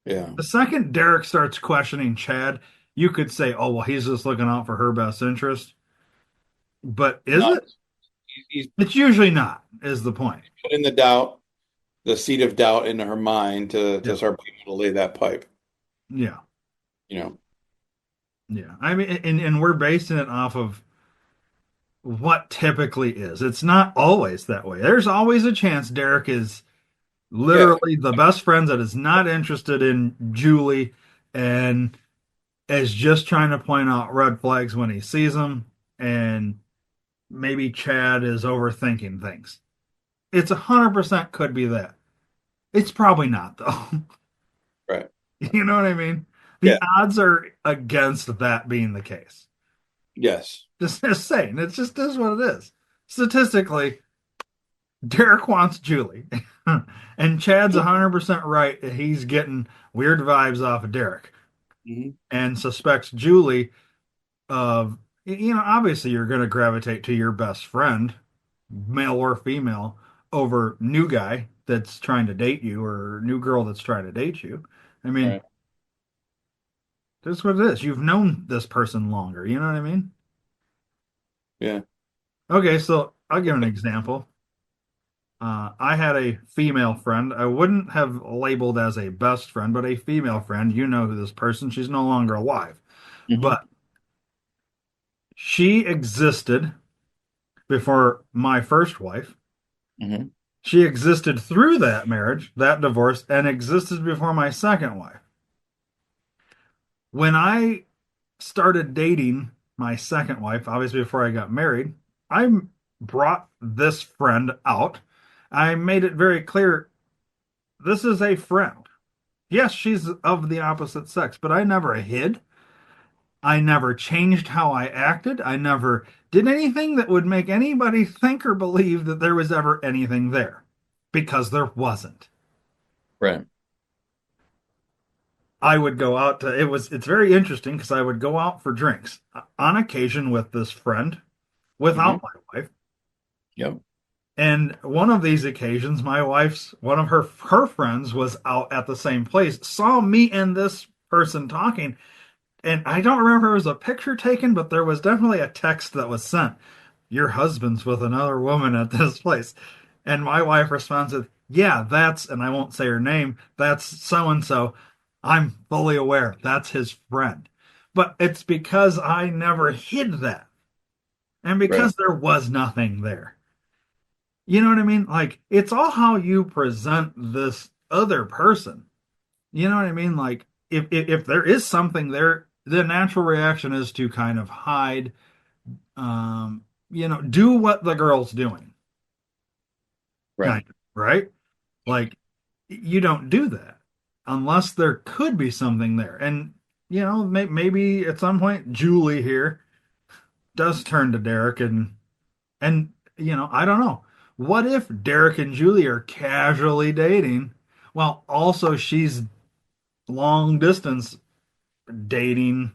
Yeah. The second Derek starts questioning Chad, you could say, oh, well, he's just looking out for her best interest. But is No, it? he's It's usually not, is the point. putting the seed of doubt into her mind to Yeah. start being able to lay that pipe. Yeah. You know. Yeah. I mean, and we're basing it off of what typically is. It's not always that way. There's always a chance Derek is Yeah. literally the best friend that is not interested in Julie and is just trying to point out red flags when he sees them. And maybe Chad is overthinking things. It's 100% could be that. It's probably not, though. Right. You know what I mean? The Yeah. odds are against that being the case. Yes. Just saying, it just is what it is. Statistically, Derek wants Julie, and Chad's 100% right. He's getting weird vibes off of Derek Hmm. and suspects Julie of, obviously you're going to gravitate to your best friend, male or female, over new guy that's trying to date you or new girl that's trying to date you. I mean, Right. that's what it is. You've known this person longer. You know what I mean? Yeah. Okay, so I'll give an example. I had a female friend. I wouldn't have labeled as a best friend, but a female friend. You know who this person. She's no longer alive, Hmm. but she existed before my first wife. Hmm. She existed through that marriage, that divorce, and existed before my second wife. When I started dating my second wife, obviously before I got married, I brought this friend out. I made it very clear this is a friend. Yes, she's of the opposite sex, but I never hid. I never changed how I acted. I never did anything that would make anybody think or believe that there was ever anything there, because there wasn't. Right. I would go out to, it's very interesting because I would go out for drinks on occasion with this friend Hmm. without my wife. Yep. And one of these occasions, my wife's one of her friends was out at the same place, saw me and this person talking, and I don't remember if it was a picture taken, but there was definitely a text that was sent. Your husband's with another woman at this place. And my wife responds with, yeah, that's, and I won't say her name, that's so and so. I'm fully aware that's his friend. But it's because I never hid that. And Right. because there was nothing there. You know what I mean? Like, it's all how you present this other person. You know what I mean? Like, if there is something there, the natural reaction is to kind of hide, do what the girl's doing, Right. kind of, right? Like, you don't do that unless there could be something there. And, maybe at some point, Julie here does turn to Derek and, I don't know. What if Derek and Julie are casually dating while also she's long distance dating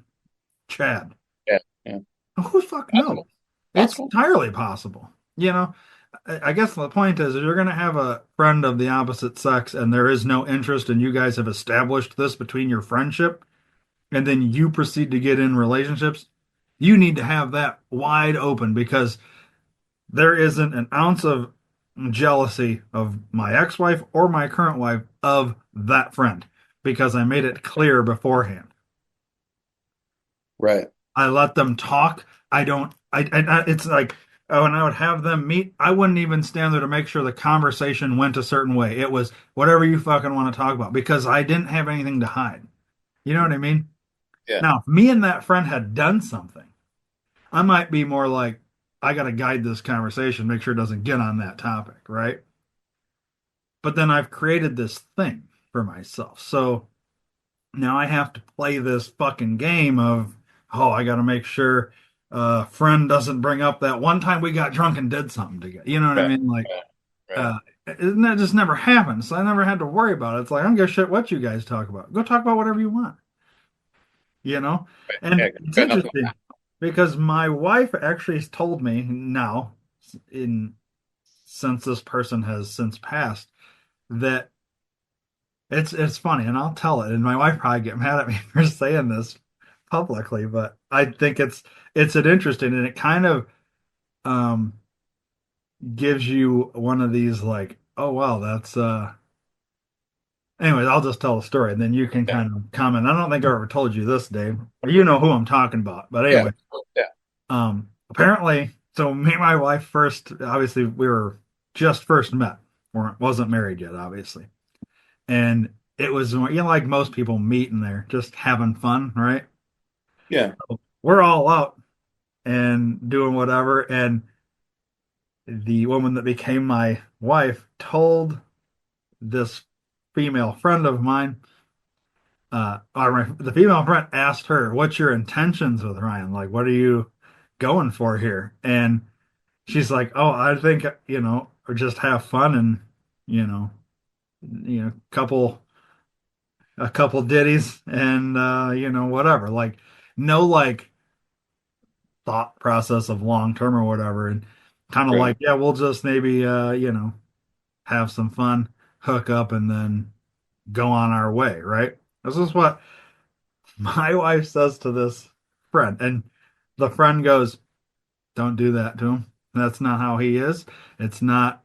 Chad? Yeah. Yeah. Who the fuck knows? Possible. It's Possible. entirely possible. I guess the point is, if you're going to have a friend of the opposite sex and there is no interest and you guys have established this between your friendship and then you proceed to get in relationships, you need to have that wide open because there isn't an ounce of jealousy of my ex-wife or my current wife of that friend because I made it clear beforehand. Right. I let them talk. I don't. It's like when I would have them meet, I wouldn't even stand there to make sure the conversation went a certain way. It was whatever you fucking want to talk about because I didn't have anything to hide. You know what I mean? Yeah. Now, if me and that friend had done something, I might be more like, I got to guide this conversation, make sure it doesn't get on that topic, right? But then I've created this thing for myself. So now I have to play this fucking game of, oh, I got to make sure friend doesn't bring up that one time we got drunk and did something together. You know what I Right. mean? Like, Right. Right. uh, that just never happened. So I never had to worry about it. It's like, I don't give a shit what you guys talk about. Go talk about whatever you want, you know? Yeah. And it's Got nothing. interesting because my wife actually told me now, in since this person has since passed, that it's funny, and I'll tell it. And my wife probably get mad at me for saying this publicly, but I think it's an interesting, and it kind of um gives you one of these like, oh wow, that's anyways, I'll just tell the story and then you can Yeah. kind of comment. I don't think I ever told you this, Dave. You know who I'm talking about. But Yeah. anyway, Yeah. apparently, so me and my wife first, obviously we were just first met. Weren't wasn't married yet, obviously. And it was, like most people meet and they're just having fun, right? Yeah. We're all out and doing whatever. And the woman that became my wife told this female friend of mine, the female friend asked her, "What's your intentions with Ryan? Like, what are you going for here?" And she's like, "Oh, I think, or just have fun and, you know, you know, couple a couple ditties and whatever." Like, no, like, thought process of long term or whatever, and kind of Right. like, yeah, we'll just maybe have some fun, hook up, and then go on our way, right? This is what my wife says to this friend, and the friend goes, "Don't do that to him. That's not how he is. It's not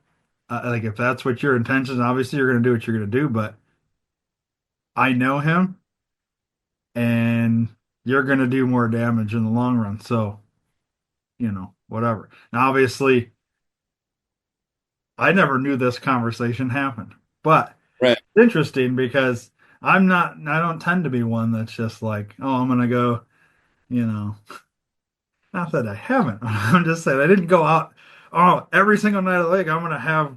like, if that's what your intentions, obviously you're going to do what you're going to do, but I know him, and you're going to do more damage in the long run. So, whatever." Now, obviously, I never knew this conversation happened, but Right. it's interesting because I don't tend to be one that's just like, oh, I'm going to go, you know, not that I haven't. I'm just saying I didn't go out, oh, every single night of the week, I'm going to have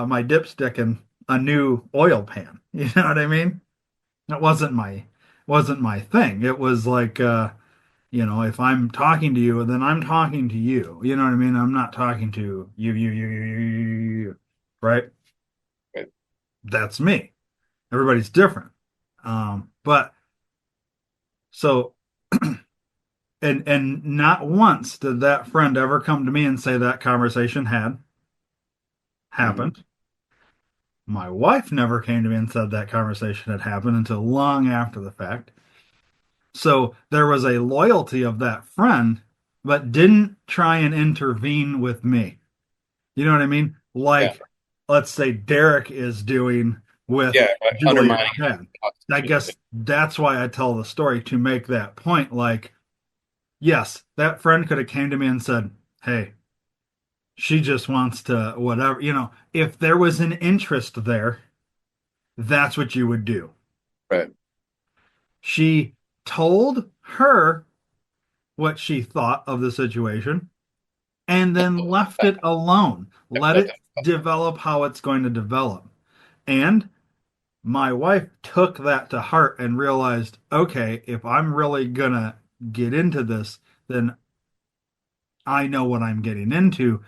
my dipstick in a new oil pan. You know what I mean? That wasn't my thing. It was like, If I'm talking to you, then I'm talking to you. You know what I mean? I'm not talking to you, right? Right. That's me. Everybody's different. But so, and not once did that friend ever come to me and say that conversation had Hmm. happened. My wife never came to me and said that conversation had happened until long after the fact. So there was a loyalty of that friend, but didn't try and intervene with me. You know what I mean? Yeah. Like, let's say Derek is doing with Yeah. By Julie or undermining Chad. I it. guess that's why I tell the story to make that point. Like, yes, that friend could have came to me and said, "Hey, she just wants to whatever." If there was an interest there, that's what you would do. Right. She told her what she thought of the situation and then left it alone. Let it develop how it's going to develop. And my wife took that to heart and realized, okay, if I'm really gonna get into this, then I know what I'm getting into.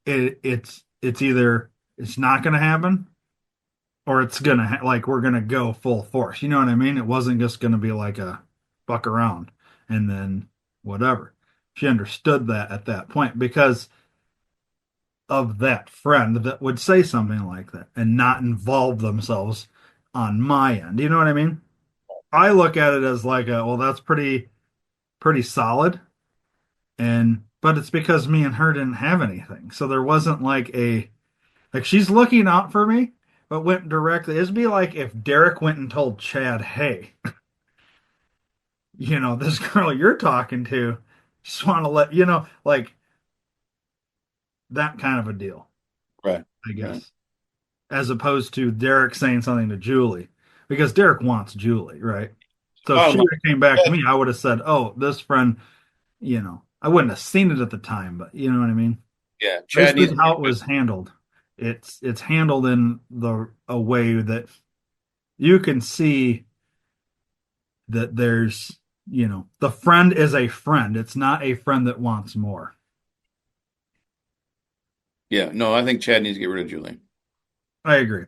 It's either it's not gonna happen or it's gonna like we're gonna go full force. You know what I mean? It wasn't just gonna be like a fuck around and then whatever. She understood that at that point because of that friend that would say something like that and not involve themselves on my end. You know what I mean? I look at it as like well, that's pretty solid. And but it's because me and her didn't have anything. So there wasn't like she's looking out for me, but went directly. It'd be like if Derek went and told Chad, hey, this girl you're talking to, just want to let like that kind of a deal, Right. I Right. guess. As opposed to Derek saying something to Julie because Derek wants Julie, right? So if Bottom she line, came back to me, I would have said, "Oh, this friend," I wouldn't have seen it at the time, but you know what I mean. yeah, This Chad needs is to how get it rid was handled. It's handled in the a way that you can see that the friend is a friend. It's not a friend that wants more. yeah, no, I think Chad needs to get rid of Julie. I agree.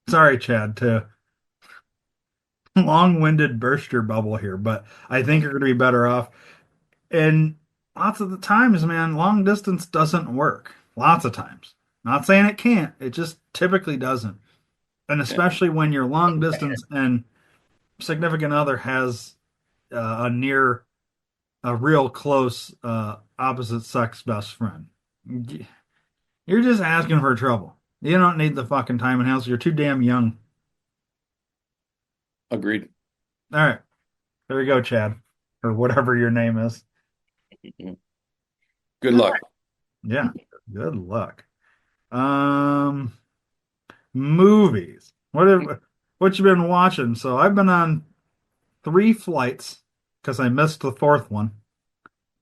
Sorry, Chad, to long-winded burst your bubble here, but I think you're going to be better off. And lots of the times, man, long distance doesn't work. Lots of times. Not saying it can't, it just typically doesn't. And Yeah, especially when you're long distance and significant other has a near, a real close opposite sex best friend. You're just asking for trouble. You don't need the fucking time and house. You're too damn young. agreed. All right, there we go, Chad, or whatever your name is. Good luck. Yeah, good luck. Um, Movies. What you been watching? So I've been on three flights because I missed the fourth one.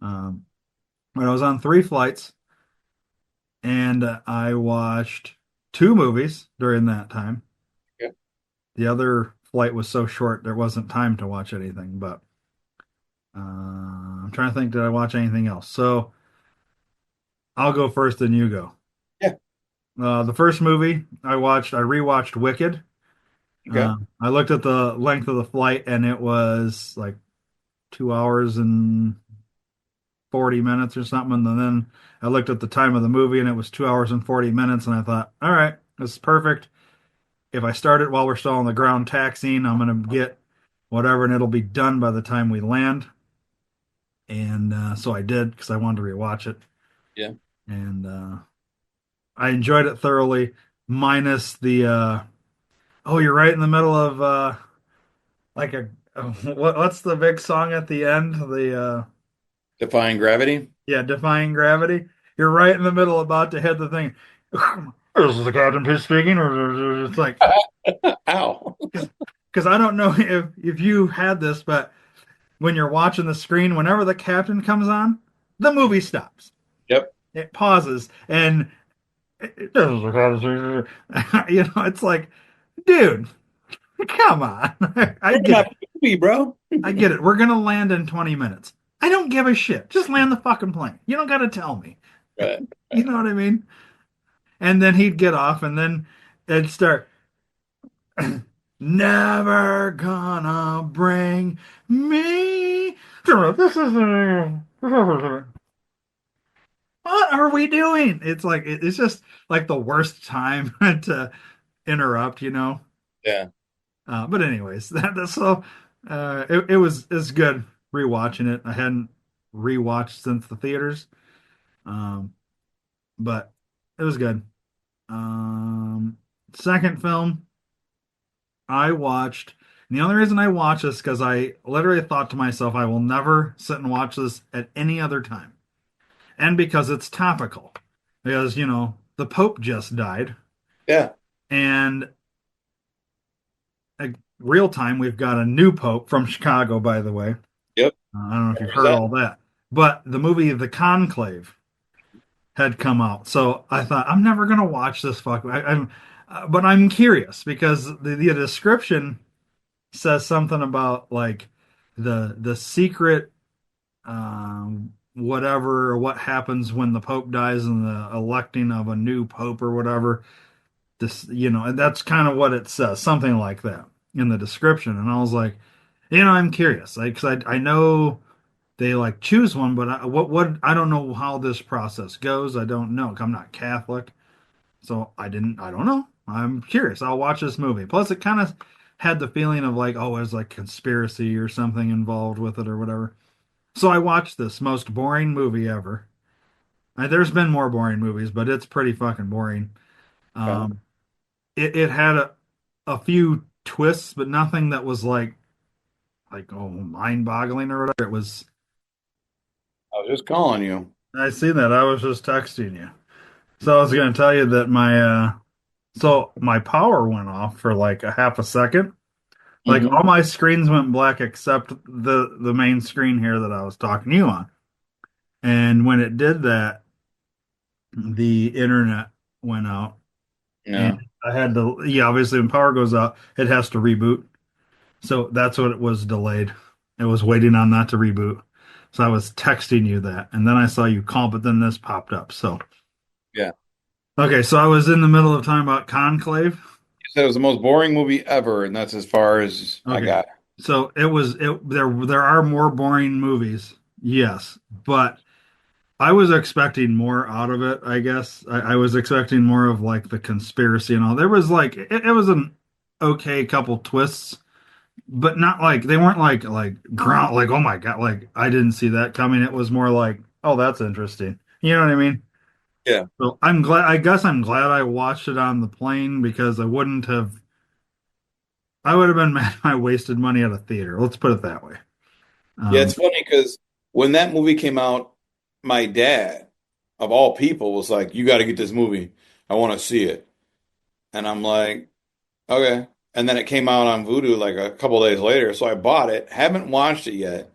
Um, but I was on three flights and I watched two movies during that time. Yeah. The other flight was so short there wasn't time to watch anything. But I'm trying to think, did I watch anything else? So I'll go first, then you go. Yeah. The first movie I rewatched Wicked. Okay. I looked at the length of the flight and it was like 2 hours and 40 minutes or something. And then I looked at the time of the movie and it was 2 hours and 40 minutes. And I thought, all right, this is perfect. If I start it while we're still on the ground taxiing, I'm going to get whatever and it'll be done by the time we land. And so I did because I wanted to rewatch it. Yeah. And I enjoyed it thoroughly, minus oh, you're right in the middle of like a, what's the big song at the end? Defying gravity. Yeah, Defying Gravity. You're right in the middle, about to hit the thing. This is the captain speaking, or it's like Ow. because I don't know if you had this, but when you're watching the screen, whenever the captain comes on, the movie stops. Yep. It pauses, and this is the captain. It's like, dude, come on. I You're get not it. movie, bro. I get it. We're gonna land in 20 minutes. I don't give a shit. Just land the fucking plane. You don't got to tell me. Right. You Right. know what I mean? And then he'd get off, and then it'd start, never gonna bring me. This is what are we doing? It's like it's just like the worst time to interrupt, you know. Yeah. But anyways, that's so it's good rewatching it. I hadn't rewatched since the theaters, um, but it was good. Um, Second film I watched, and the only reason I watched this because I literally thought to myself, I will never sit and watch this at any other time, and because it's topical, because the Pope just died, Yeah. and real time we've got a new Pope from Chicago, by the way. Yep. I don't know if you've Where's heard that? all that, but the movie The Conclave had come out, so I thought I'm never gonna watch this. But I'm curious because the description says something about like the secret, whatever, what happens when the Pope dies and the electing of a new Pope or whatever. This, and that's kind of what it says, something like that in the description. And I was like, I'm curious, like, because I know they like choose one, but what I don't know how this process goes. I don't know. I'm not Catholic, so I don't know. I'm curious. I'll watch this movie. Plus, it kind of had the feeling of like, oh, there's like conspiracy or something involved with it or whatever. So I watched this most boring movie ever. There's been more boring movies, but it's pretty fucking boring. Okay. Um, it had a few twists, but nothing that was like oh mind-boggling or whatever. It was. I was just calling you. I see that. I was just texting you. So I was going to tell you that my power went off for like a half a second. Like Hmm. all my screens went black except the main screen here that I was talking to you on. And when it did that, the internet went out and Yeah. I had to, yeah, obviously when power goes out, it has to reboot. So that's what it was delayed. It was waiting on that to reboot. So I was texting you that and then I saw you call, but then this popped up. So, Yeah. okay, so I was in the middle of talking about Conclave. You said it was the most boring movie ever, and that's as far as I Okay. got. So there are more boring movies. Yes, but I was expecting more out of it, I guess. I was expecting more of like the conspiracy and all. There was like it was an okay couple twists, but not like they weren't like ground like oh my God, like I didn't see that coming. It was more like, oh, that's interesting. You know what I mean? Yeah. So I guess I'm glad I watched it on the plane because I would have been mad if I wasted money at a theater. Let's put it that way. Yeah, Um, it's funny because when that movie came out, my dad, of all people, was like, "You got to get this movie. I want to see it." And I'm like, "Okay." And then it came out on Vudu like a couple days later, so I bought it. Haven't watched it yet,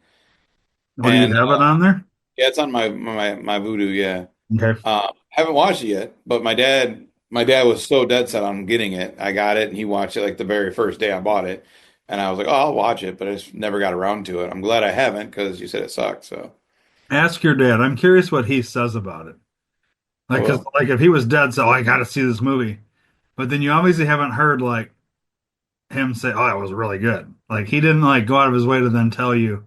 what do you and have it on there? yeah, it's on my Vudu. Yeah, Okay. haven't watched it yet, but my dad was so dead set on getting it. I got it, and he watched it like the very first day I bought it, and I was like, "Oh, I'll watch it," but I just never got around to it. I'm glad I haven't because you said it sucked. So Ask your dad. I'm curious what he says about it. I Like, cause will. like if he was dead, so I got to see this movie. But then you obviously haven't heard like him say, "Oh, it was really good." Like he didn't like go out of his way to then tell you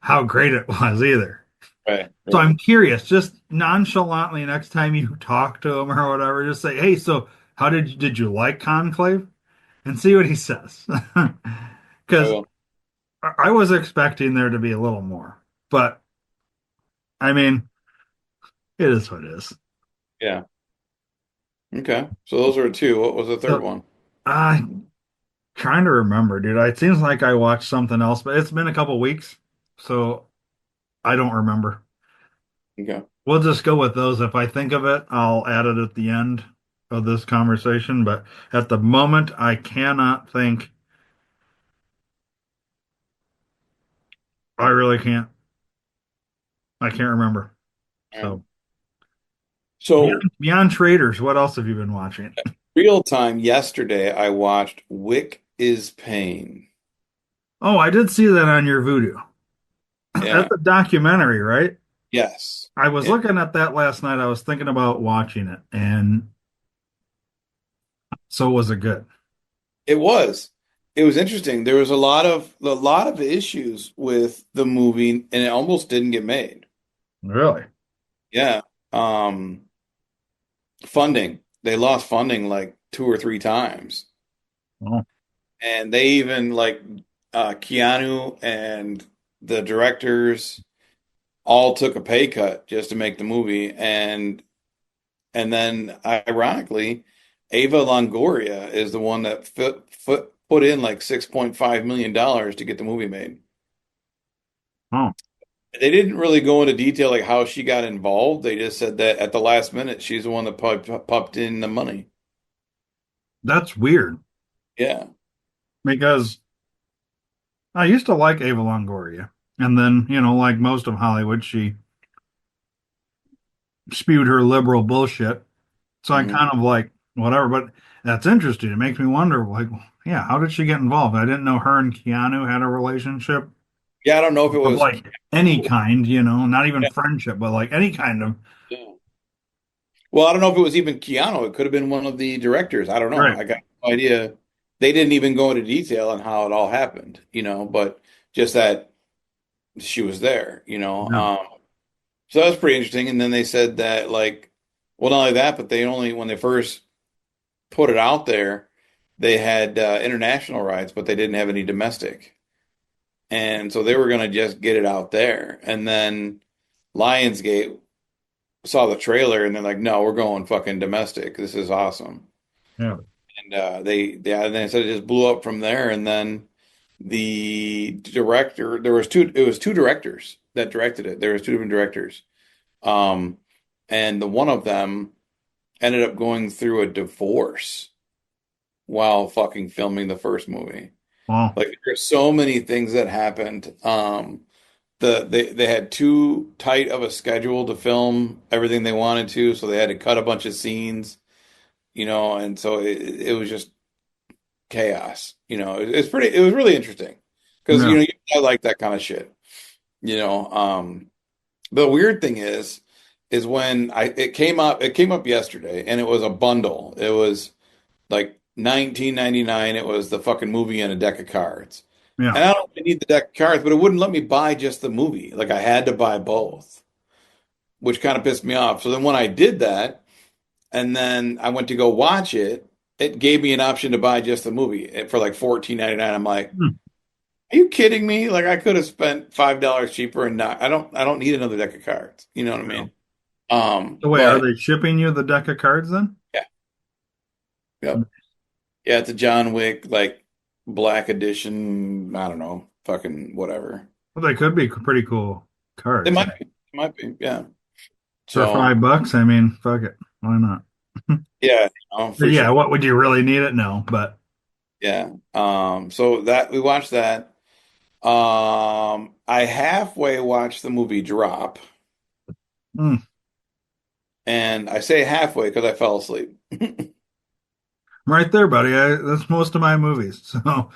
how great it was either. Right, So right. I'm curious, just nonchalantly next time you talk to him or whatever, just say, "Hey, so how did you like Conclave?" and see what he says. I Because will. I was expecting there to be a little more, but I mean, it is what it is. Yeah. Okay. So those are two. What was the third So one? I'm trying to remember, dude. It seems like I watched something else, but it's been a couple weeks, so I don't remember. Okay. We'll just go with those. If I think of it, I'll add it at the end of this conversation. But at the moment, I cannot think. I really can't. I can't remember. All right. So So beyond traders, what else have you been watching? real time yesterday, I watched Wick Is Pain. Oh, I did see that on your Voodoo. Yeah. That's a documentary, right? Yes. I was Yeah. looking at that last night. I was thinking about watching it, and so was it good? It was. It was interesting. There was a lot of issues with the movie, and it almost didn't get made. Really? Yeah. Um, funding. They lost funding like two or three times. Oh, And they even like Keanu and the directors all took a pay cut just to make the movie. And then ironically, Ava Longoria is the one that put in like $6.5 million to get the movie made. oh, They didn't really go into detail like how she got involved. They just said that at the last minute, she's the one that popped in the money. that's weird Yeah. because I used to like Ava Longoria, and then like most of Hollywood, she spewed her liberal bullshit. So I Mhm. kind of like whatever, but that's interesting. It makes me wonder, like, yeah, how did she get involved? I didn't know her and Keanu had a relationship Yeah, I don't know if it of was. like any kind, not even friendship, but like any kind of. Yeah. Well, I don't know if it was even Keanu. It could have been one of the directors. I don't know. Right. I got no idea. They didn't even go into detail on how it all happened, but just that she was there, Yeah. So that was pretty interesting. And then they said that, like, well, not only that, but when they first put it out there, they had international rights, but they didn't have any domestic. And so they were going to just get it out there. And then Lionsgate saw the trailer and they're like, no, we're going fucking domestic. This is awesome. Yeah. And and they said it just blew up from there. And then the director, it was two directors that directed it. There was two different directors. Um, and the one of them ended up going through a divorce while fucking filming the first movie. Well, Like there's so many things that happened. They had too tight of a schedule to film everything they wanted to, so they had to cut a bunch of scenes, and so it was just chaos. It was really interesting because yeah. I like that kind of shit. You know, um, the weird thing is when it came up yesterday, and it was a bundle. It was like 19.99. It was the fucking movie and a deck of cards. Yeah. And I don't really need the deck of cards, but it wouldn't let me buy just the movie. Like I had to buy both, which kind of pissed me off. So then when I did that, and then I went to go watch it, it gave me an option to buy just the movie for like 14.99. I'm like, Hmm. are you kidding me? Like I could have spent $5 cheaper and not. I don't need another deck of cards. You know what I Yeah. mean? So wait, are But they shipping you the deck of cards then? yeah, yep. Yeah, it's a John Wick like black edition. I don't know, fucking whatever. Well, they could be pretty cool It cards. might be, yeah. For So $5, I mean, fuck it. Why not? yeah, But for yeah, sure. what would you really need it? No, but Yeah. So that we watched that. I halfway watched the movie Drop, mm, and I say halfway because I fell asleep. right there, buddy. That's most of my movies. So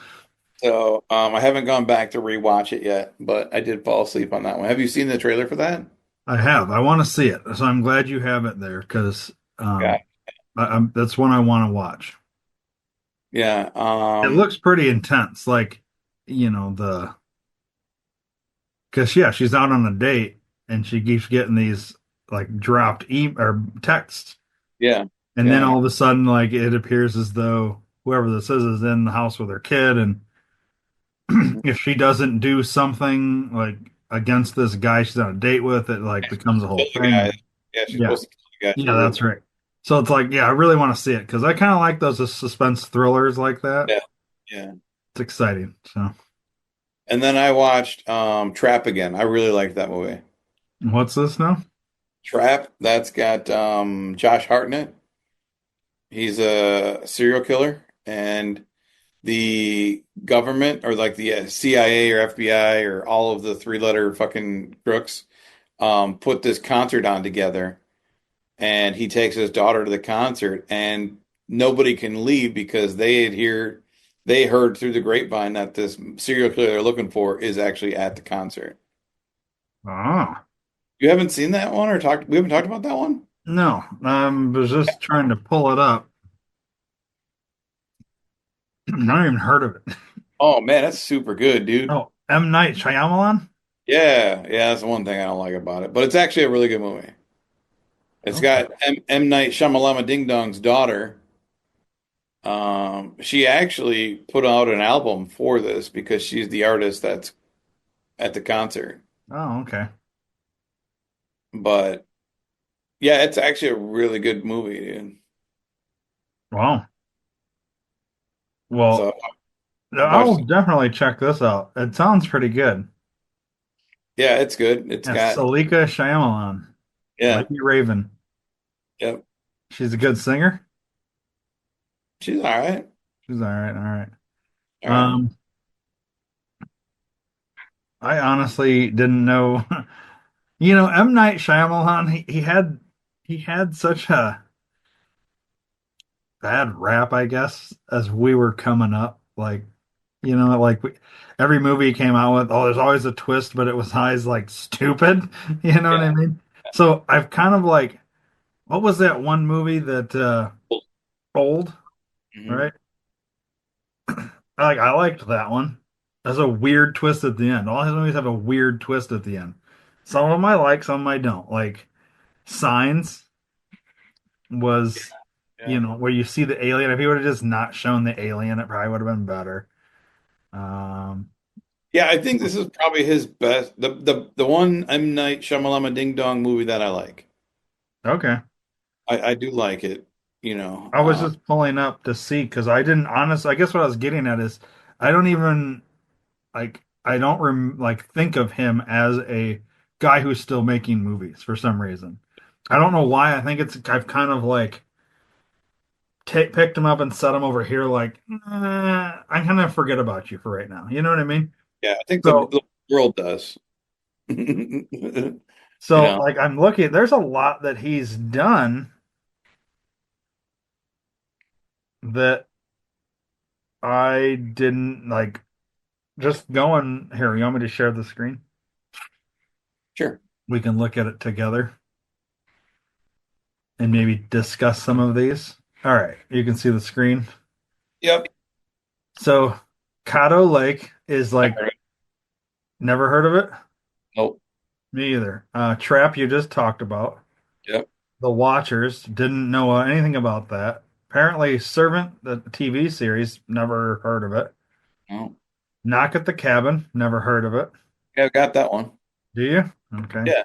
So I haven't gone back to rewatch it yet, but I did fall asleep on that one. Have you seen the trailer for that? I have. I want to see it. So I'm glad you have it there because Yeah. that's one I want to watch. Yeah. It looks pretty intense, like the because yeah, she's out on a date and she keeps getting these like dropped or texts, Yeah. and then Yeah. all of a sudden, like it appears as though whoever this is in the house with her kid, and Mhm. if she doesn't do something like against this guy she's on a date with, it like becomes a Kill whole the guy. thing. Yeah, she's Yeah, supposed to kill the guy yeah, she lives that's with. right. So it's like, yeah, I really want to see it because I kind of like those suspense thrillers like that. Yeah. Yeah. It's exciting. So, And then I watched Trap again. I really liked that movie. what's this now? Trap, that's got Josh Hartnett. He's a serial killer, and the government, or like the CIA or FBI or all of the three-letter fucking crooks, put this concert on together, and he takes his daughter to the concert, and nobody can leave because they heard through the grapevine that this serial killer they're looking for is actually at the concert. Oh, You haven't seen that one or talked? We haven't talked about that one. no. Was just trying to pull it up. Not even heard of it. Oh man, that's super good, dude. Oh, M. Night Shyamalan? Yeah, that's the one thing I don't like about it, but it's actually a really good movie. It's Okay. got M. Night Shyamalan Ding Dong's daughter. She actually put out an album for this because she's the artist that's at the concert. Oh, okay. But yeah, it's actually a really good movie, dude. Wow. So Well, I've I'll watched. definitely check this out. It sounds pretty good. Yeah, it's good. It's Yeah, got Salika Shyamalan, yeah, Lady Raven. yep. She's a good singer. She's all right. She's all right. All right. All right. Um, I honestly didn't know. M. Night Shyamalan, he had such a bad rap, I guess, as we were coming up. Like, every movie he came out with, oh, there's always a twist, but it was always like stupid. You know what I Yeah. mean? So I've kind of like, what was that one movie that Old, Mhm. right? I liked that one. There's a weird twist at the end. All his movies have a weird twist at the end. Some of them I like, some of them I don't. Like Signs was, Yeah. where you see the alien. If he would have just not shown the alien, it probably would have been better. Um, Yeah, I think this is probably his best. The one M. Night Shyamalan Ding Dong movie that I like. okay. I do like it. You know. I was just pulling up to see because I didn't honestly. I guess what I was getting at is I don't even I don't think of him as a guy who's still making movies for some reason. I don't know why. I think it's I've kind of like picked him up and set him over here. Like I kind of forget about you for right now. You know what I mean? Yeah, I think So the world does. You so know. like I'm looking. There's a lot that he's done that I didn't like. Just going here. You want me to share the screen? Sure. We can look at it together and maybe discuss some of these. All right, you can see the screen. Yep. So, Caddo Lake is I like heard it. never heard of it. Nope. Me either. Trap you just talked about. Yep. The Watchers didn't know anything about that. Apparently, Servant, the TV series, never heard of it. No. Knock at the Cabin, never heard of it. Yeah, I got that one. Do you? Okay. Yeah.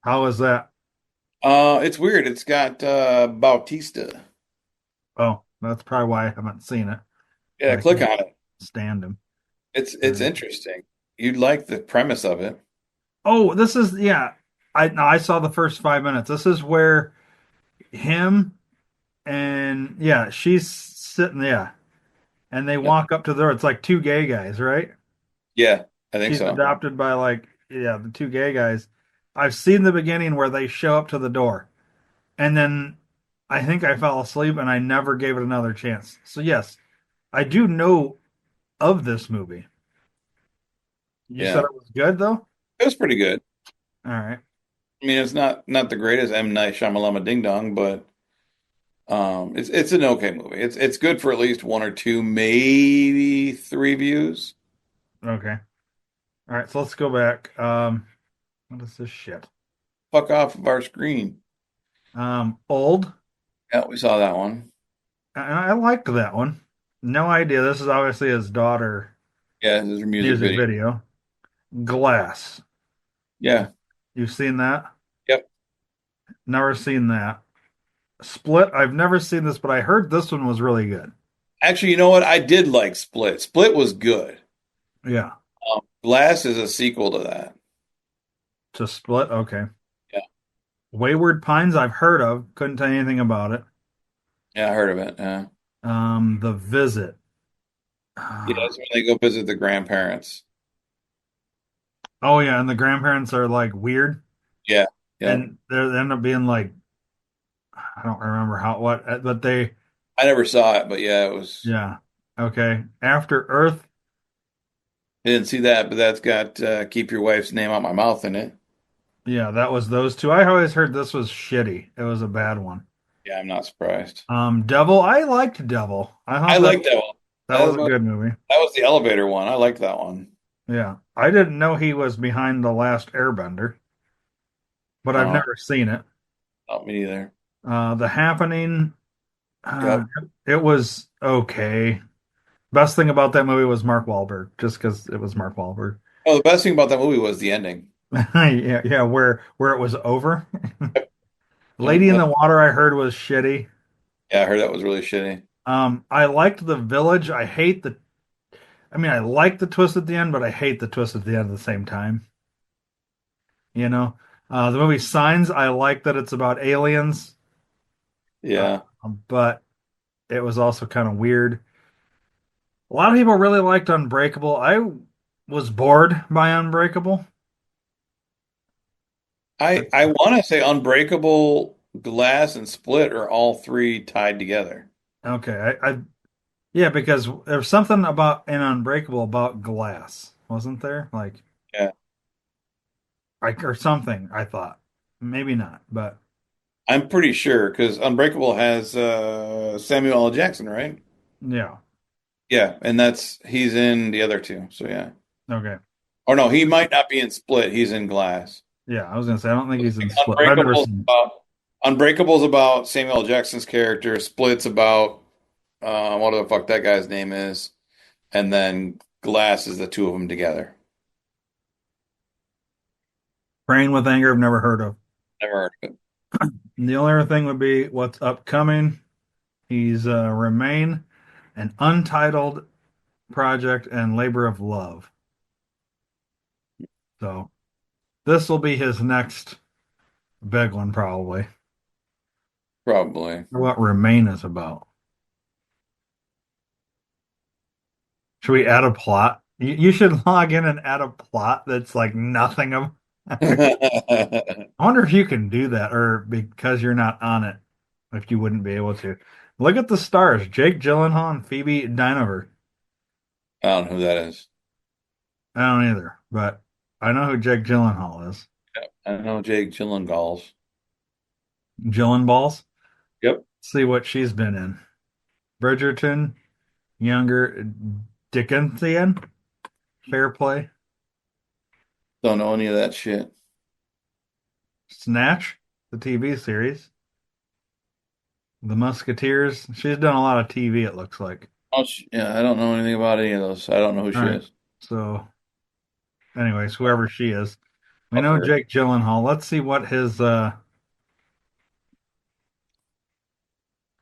How is that? It's weird. It's got Bautista. Oh, that's probably why I haven't seen it. Yeah, I click can't on it. stand him. It's interesting. You'd like the premise of it. Oh, this is yeah. I saw the first 5 minutes. This is where him and yeah, she's sitting and they Yep. walk up to the door. It's like two gay guys, right? Yeah, I think She's so. adopted by like the two gay guys. I've seen the beginning where they show up to the door, and then I think I fell asleep and I never gave it another chance. So yes, I do know of this movie. You said Yeah. it was good though. It was pretty good. All right. I mean, it's not the greatest M. Night Shyamalan Ding Dong, but it's an okay movie. It's good for at least one or two, maybe three views. Okay. All right. So let's go back. What is this shit? Fuck off of our screen. Old. Yeah, we saw that one. I liked that one. No idea. This is obviously his daughter Yeah, this is a music music video. video. Glass. Yeah. You've seen that? Yep. Never seen that. Split. I've never seen this, but I heard this one was really good. Actually, you know what? I did like Split. Split was good. Yeah. Glass is a sequel to that. To Split. Okay. Yeah. Wayward Pines. I've heard of. Couldn't tell you anything about it. Yeah, I heard of it. Yeah. The Visit. Yeah, that's when they go visit the grandparents. Oh yeah, and the grandparents are like weird, Yeah. Yeah. and they end up being like I don't remember how what, but they I never saw it, but yeah, it was yeah. Okay. After Earth. I didn't see that, but that's got "Keep Your Wife's Name Out My Mouth" in it. Yeah, that was those two. I always heard this was shitty. It was a bad one. Yeah, I'm not surprised. Devil, I liked Devil. I I thought like that one. that That was a was, good movie. that was the elevator one. I like that one. Yeah. I didn't know he was behind The Last Airbender, but I've No, never seen it. not me either. The Happening, uh, Yep. it was okay. Best thing about that movie was Mark Wahlberg, just because it was Mark Wahlberg. Oh, the best thing about that movie was the ending. Yeah, yeah, where it was over. Yep. Lady in the Water, I heard was shitty. Yeah, I heard that was really shitty. I liked The Village. I mean, I like the twist at the end, but I hate the twist at the end at the same time. You know, the movie Signs, I like that it's about aliens, uh, Yeah. but it was also kind of weird. A lot of people really liked Unbreakable. I was bored by Unbreakable. I want to say Unbreakable, Glass, and Split are all three tied together. Okay, yeah, because there's something about in Unbreakable about glass, wasn't there? Yeah. Like or something. I thought maybe not, but I'm pretty sure because Unbreakable has Samuel L. Jackson, right? yeah. Yeah, and he's in the other two. So yeah. Okay, Or no, he might not be in Split. He's in Glass. yeah. I was gonna say I don't think he's in Like Split, but I've never seen. Unbreakable's about Samuel L. Jackson's character. Split's about what the fuck that guy's name is, and then Glass is the two of them together. Praying with Anger, I've never heard of. Never heard of it. And the only other thing would be what's upcoming. He's Remain, an untitled project, and Labor of Love. So this will be his next big one, probably. Probably. What Remain is about. Should we add a plot? You should log in and add a plot that's like nothing of. I I wonder if you can do that, or because you're not on it, if you wouldn't be able to. Look at the stars: Jake Gyllenhaal and Phoebe Dynevor. don't know who that is. I don't either, but I know who Jake Gyllenhaal is. I know Jake Gyllenhaal's. Gyllenballs. Yep. See what she's been in. Bridgerton, Younger, Dickensian, Fair Play, Don't know any of that shit. Snatch, the TV series, The Musketeers. She's done a lot of TV, it looks like. Oh, yeah, I don't know anything about any of those. I don't know who All she right. is. So, anyways, whoever she is, we know Fucker. Jake Gyllenhaal. Let's see what his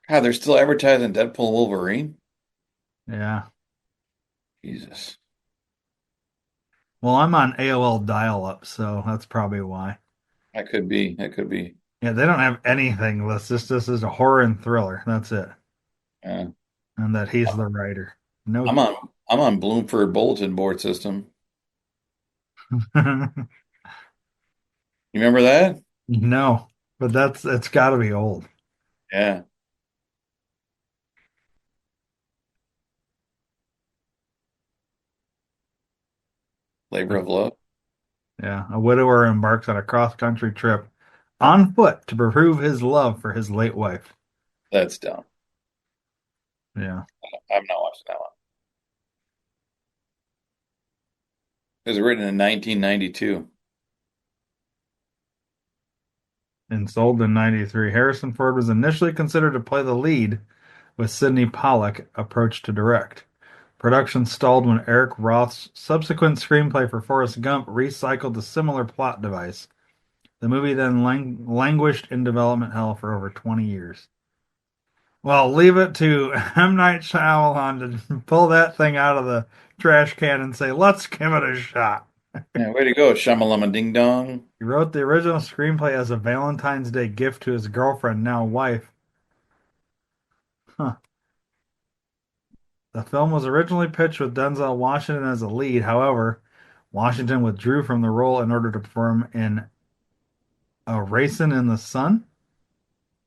God, they're still advertising Deadpool and Wolverine. yeah. Jesus. Well, I'm on AOL dial-up, so that's probably why. That could be. That could be. Yeah, they don't have anything. This is a horror and thriller. That's it. Yeah. And that he's the writer. No. I'm on Bloomford Bulletin Board System. You remember that? No, but it's got to be old. Yeah. Labor of Love. Yeah, a widower embarks on a cross-country trip on foot to prove his love for his late wife. That's dumb. Yeah, I'm not watching that one. It was written in 1992. and sold in '93. Harrison Ford was initially considered to play the lead, with Sidney Pollack approached to direct. Production stalled when Eric Roth's subsequent screenplay for Forrest Gump recycled a similar plot device. The movie then languished in development hell for over 20 years. Well, leave it to M. Night Shyamalan to pull that thing out of the trash can and say, let's give it a shot. Yeah, way to go, Shamalama Ding Dong. He wrote the original screenplay as a Valentine's Day gift to his girlfriend, now wife. Huh. The film was originally pitched with Denzel Washington as a lead. However, Washington withdrew from the role in order to perform in A Raisin in the Sun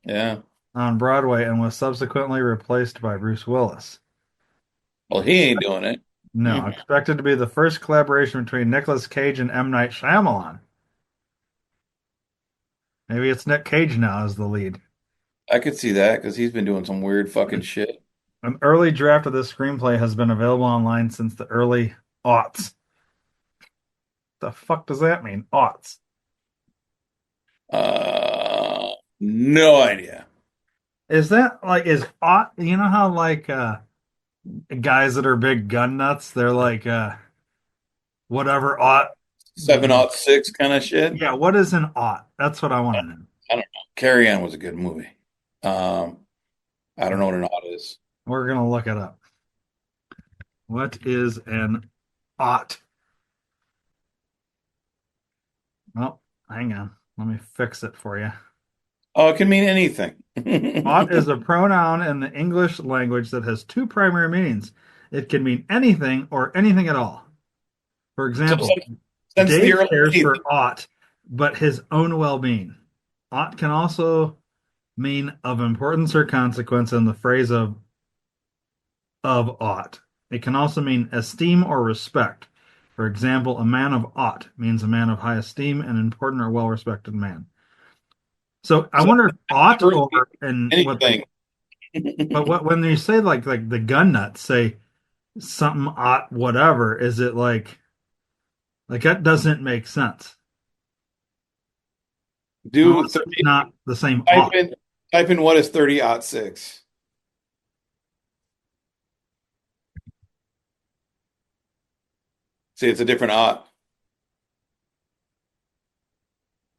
Yeah. on Broadway and was subsequently replaced by Bruce Willis. Well, he ain't doing it. No, Mhm. expected to be the first collaboration between Nicolas Cage and M. Night Shyamalan. Maybe it's Nick Cage now as the lead. I could see that because he's been doing some weird fucking shit. An early draft of this screenplay has been available online since the early aughts. The fuck does that mean? Aughts. No idea. Is that like is aught? You know how like guys that are big gun nuts, they're like whatever ought, Seven ought six kind of shit. yeah, what is an ought? That's what I want to know. I don't know. Carry On was a good movie. Um, I don't know what an ought is. We're gonna look it up. What is an ought? Oh, hang on. Let me fix it for you. Oh, it can mean anything. Ought is a pronoun in the English language that has two primary meanings. It can mean anything or anything at all. For So example, since the Dave early cares 80s, for ought, but his own well-being. Ought can also mean of importance or consequence in the phrase of ought. It can also mean esteem or respect. For example, a man of ought means a man of high esteem, an important or well-respected man. So I so wonder if ought early or and what anything. but what when you say like the gun nuts say something ought whatever, is it like that doesn't make sense Do unless it's 30, not the same type ought. in type in what is 30 ought six. See, it's a different ought.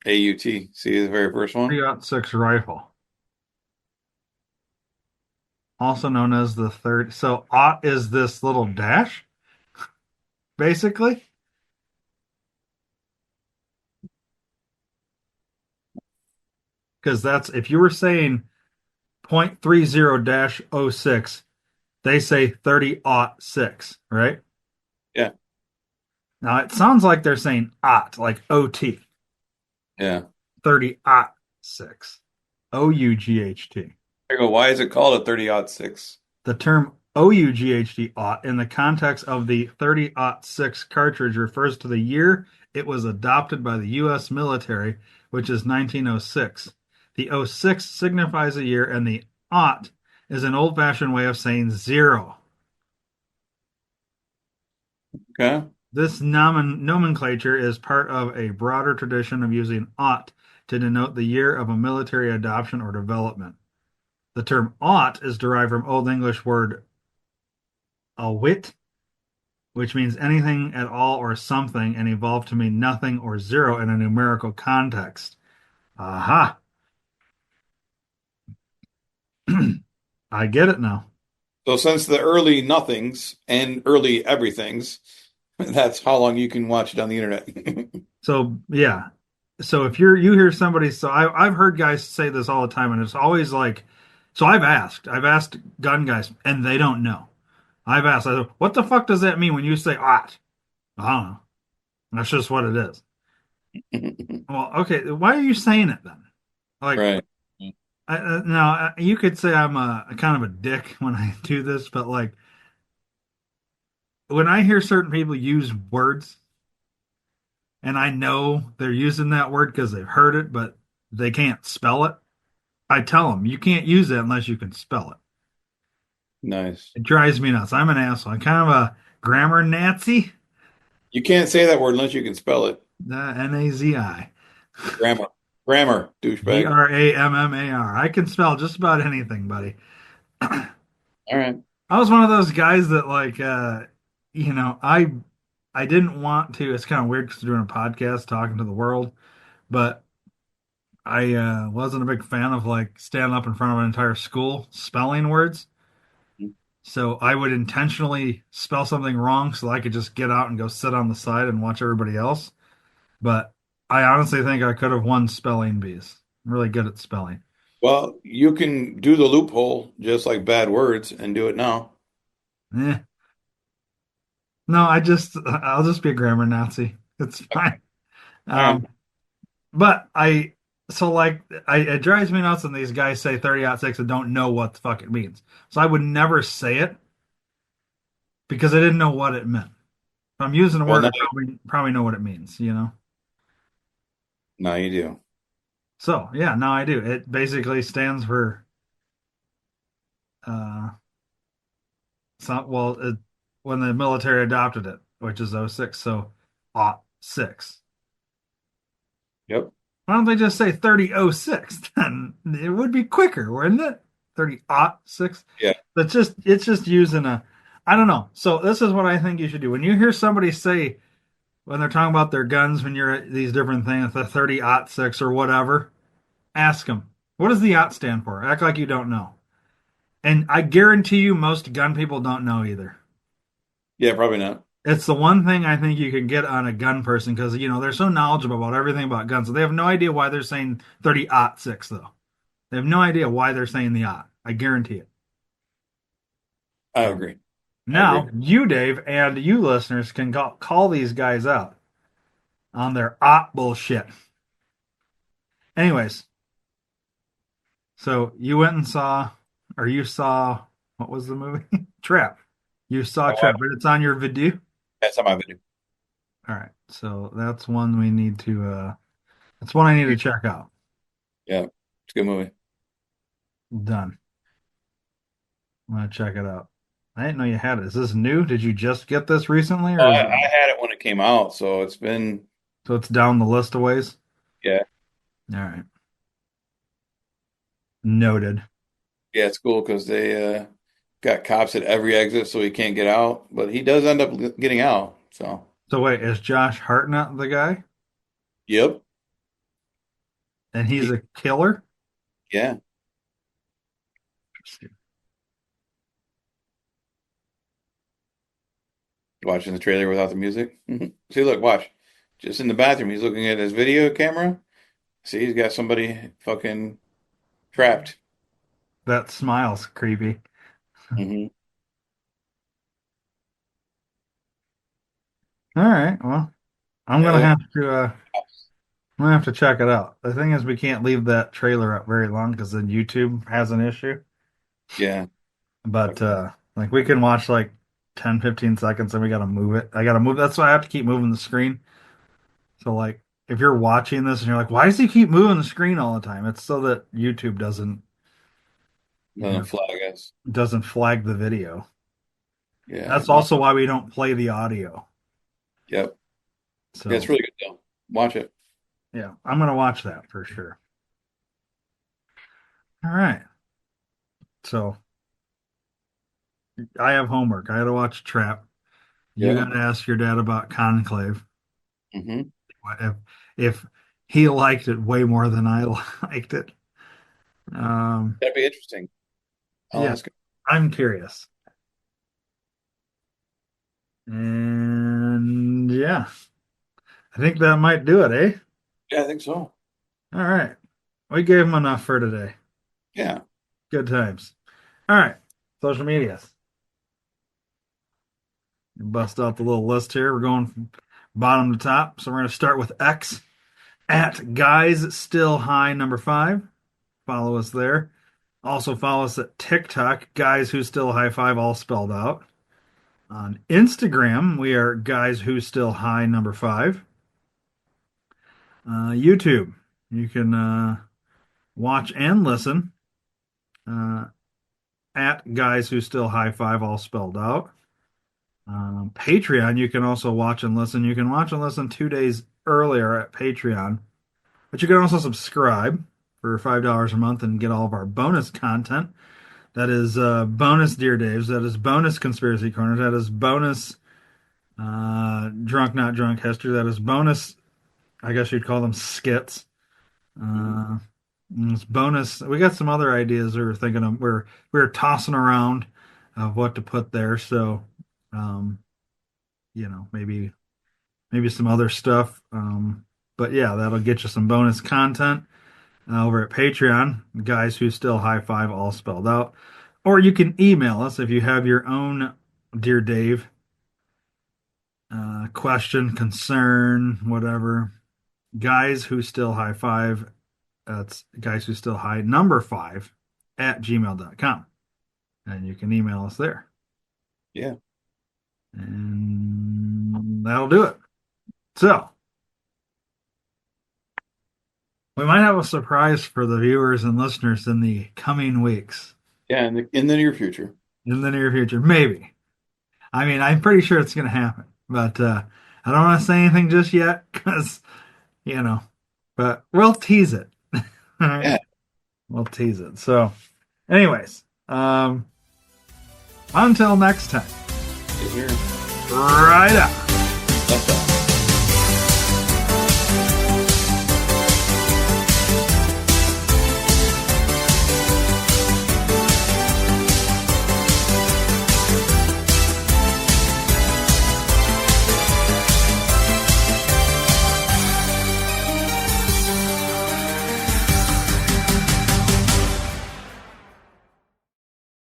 AUT. See the very first one? 3-06 rifle, also known as the third. So ought is this little dash, basically, because that's if you were saying 0.30-06, they say 30-06, right? Yeah. Now it sounds like they're saying ought, like OT, Yeah. 30-06, OUGHT. There you go. Why is it called a 30 ought six? The term OUGHT ought in the context of the 30-06 cartridge refers to the year it was adopted by the U.S. military, which is 1906. The '06 signifies a year, and the aught is an old-fashioned way of saying zero. Okay. This nomenclature is part of a broader tradition of using ought to denote the year of a military adoption or development. The term ought is derived from Old English word awit, which means anything at all or something, and evolved to mean nothing or zero in a numerical context. Aha, I get it now. So since the early nothings and early everythings, that's how long you can watch it on the internet. So yeah, so if you hear somebody, so I've heard guys say this all the time, and it's always like, so I've asked gun guys, and they don't know. I've asked, I go, what the fuck does that mean when you say ought? I don't know. That's just what it is. Well, okay, why are you saying it then? Like, Right. now you could say I'm a kind of a dick when I do this, but like when I hear certain people use words and I know they're using that word because they've heard it, but they can't spell it, I tell them you can't use that unless you can spell it. Nice. It drives me nuts. I'm an asshole. I'm kind of a grammar Nazi. You can't say that word unless you can spell it. Nazi. Grammar. Grammar, douchebag. Grammar. I can spell just about anything, buddy. All right. I was one of those guys that like you know, I didn't want to. It's kind of weird because we're doing a podcast talking to the world, but I wasn't a big fan of like standing up in front of an entire school spelling words. So I would intentionally spell something wrong so I could just get out and go sit on the side and watch everybody else. But I honestly think I could have won spelling bees. I'm really good at spelling. Well, you can do the loophole just like bad words and do it now. Eh. No, I'll just be a grammar Nazi. It's fine. All right. Um, but so like it drives me nuts when these guys say 30-06 and don't know what the fuck it means. So I would never say it because I didn't know what it meant. If I'm using a Well, word, I probably know what it means, you know? now you do. So yeah, now I do. It basically stands for uh some well it, when the military adopted it, which is '06, so aught six. Yep. Why don't they just say 3006? Then it would be quicker, wouldn't it? 30-06. Yeah. It's just using a I don't know. So this is what I think you should do. When you hear somebody say when they're talking about their guns when you're at these different things, the 30-06 or whatever, ask them, what does the "aught" stand for? Act like you don't know. And I guarantee you most gun people don't know either. Yeah, probably not. It's the one thing I think you can get on a gun person because they're so knowledgeable about everything about guns. So they have no idea why they're saying 30-06 though. They have no idea why they're saying the "aught." I guarantee it. I So agree. I now agree. you, Dave, and you listeners can call these guys out on their "aught" bullshit. Anyways, so you went and saw, or you saw, what was the movie? Trap. You saw I Trap, watched but it's on your video. that's on my video. All right, so that's one we need to. That's one I need to check out. Yeah, it's a good movie. Done. I'm gonna check it out. I didn't know you had it. Is this new? Did you just get this recently, Oh, or is it I had it when it came out, so it's been so it's down the list of ways? yeah, All right, noted. yeah, it's cool because they got cops at every exit, so he can't get out, but he does end up getting out. So, So wait, is Josh Hartnett the guy, yep, and he's he, a killer? yeah. Watching the trailer without the music. See, look, watch. Just in the bathroom, he's looking at his video camera. See, he's got somebody fucking trapped. That smile's creepy. Hmm. All right, well, I'm Yeah, gonna look. have to. I'm gonna have to check it out. The thing is, we can't leave that trailer up very long because then YouTube has an issue. Yeah. But Okay. like we can watch like 10, 15 seconds and we gotta move it. I gotta move. That's why I have to keep moving the screen. So like if you're watching this and you're like, why does he keep moving the screen all the time? It's so that YouTube you know, Another flag, I guess. doesn't flag the video. Yeah. That's also why we don't play the audio. Yep. Yeah, it's So really good though. Watch it. yeah, I'm gonna watch that for sure. All right. So I have homework. I had to watch Trap. You Yeah. got to ask your dad about Conclave. Hmm. What if he liked it way more than I liked it? That'd be interesting. I'll Yeah, ask him. I'm curious. And yeah, I think that might do it, eh? Yeah, I think so. All right. We gave him enough for today. Yeah. Good times. All right. Social medias. Bust out the little list here. We're going from bottom to top. So we're going to start with X at guys still high number 5. Follow us there. Also follow us at TikTok, guys who still high five, all spelled out. On Instagram, we are guys who still high number 5. YouTube, you can watch and listen uh, at guys who still high five, all spelled out. Patreon, you can also watch and listen. You can watch and listen 2 days earlier at Patreon, but you can also subscribe for $5 a month and get all of our bonus content. That is bonus Dear Daves. That is bonus Conspiracy Corners. That is bonus Drunk Not Drunk History. That is bonus, I guess you'd call them skits. Mhm. Uh, it's bonus. We got some other ideas we were thinking of. We're tossing around of what to put there. So, um, maybe some other stuff. But yeah, that'll get you some bonus content over at Patreon. Guys who still high five, all spelled out. Or you can email us if you have your own Dear Dave question, concern, whatever. Guys who still high five. That's guys who still high number 5 at gmail.com. And you can email us there. Yeah. And that'll do it. So we might have a surprise for the viewers and listeners in the coming weeks, Yeah, in the near future. in the near future. Maybe. I mean, I'm pretty sure it's going to happen, but I don't want to say anything just yet because, you know, but we'll tease it. All right. Yeah. We'll tease it. So, anyways, until next time, Here. right up. That's all.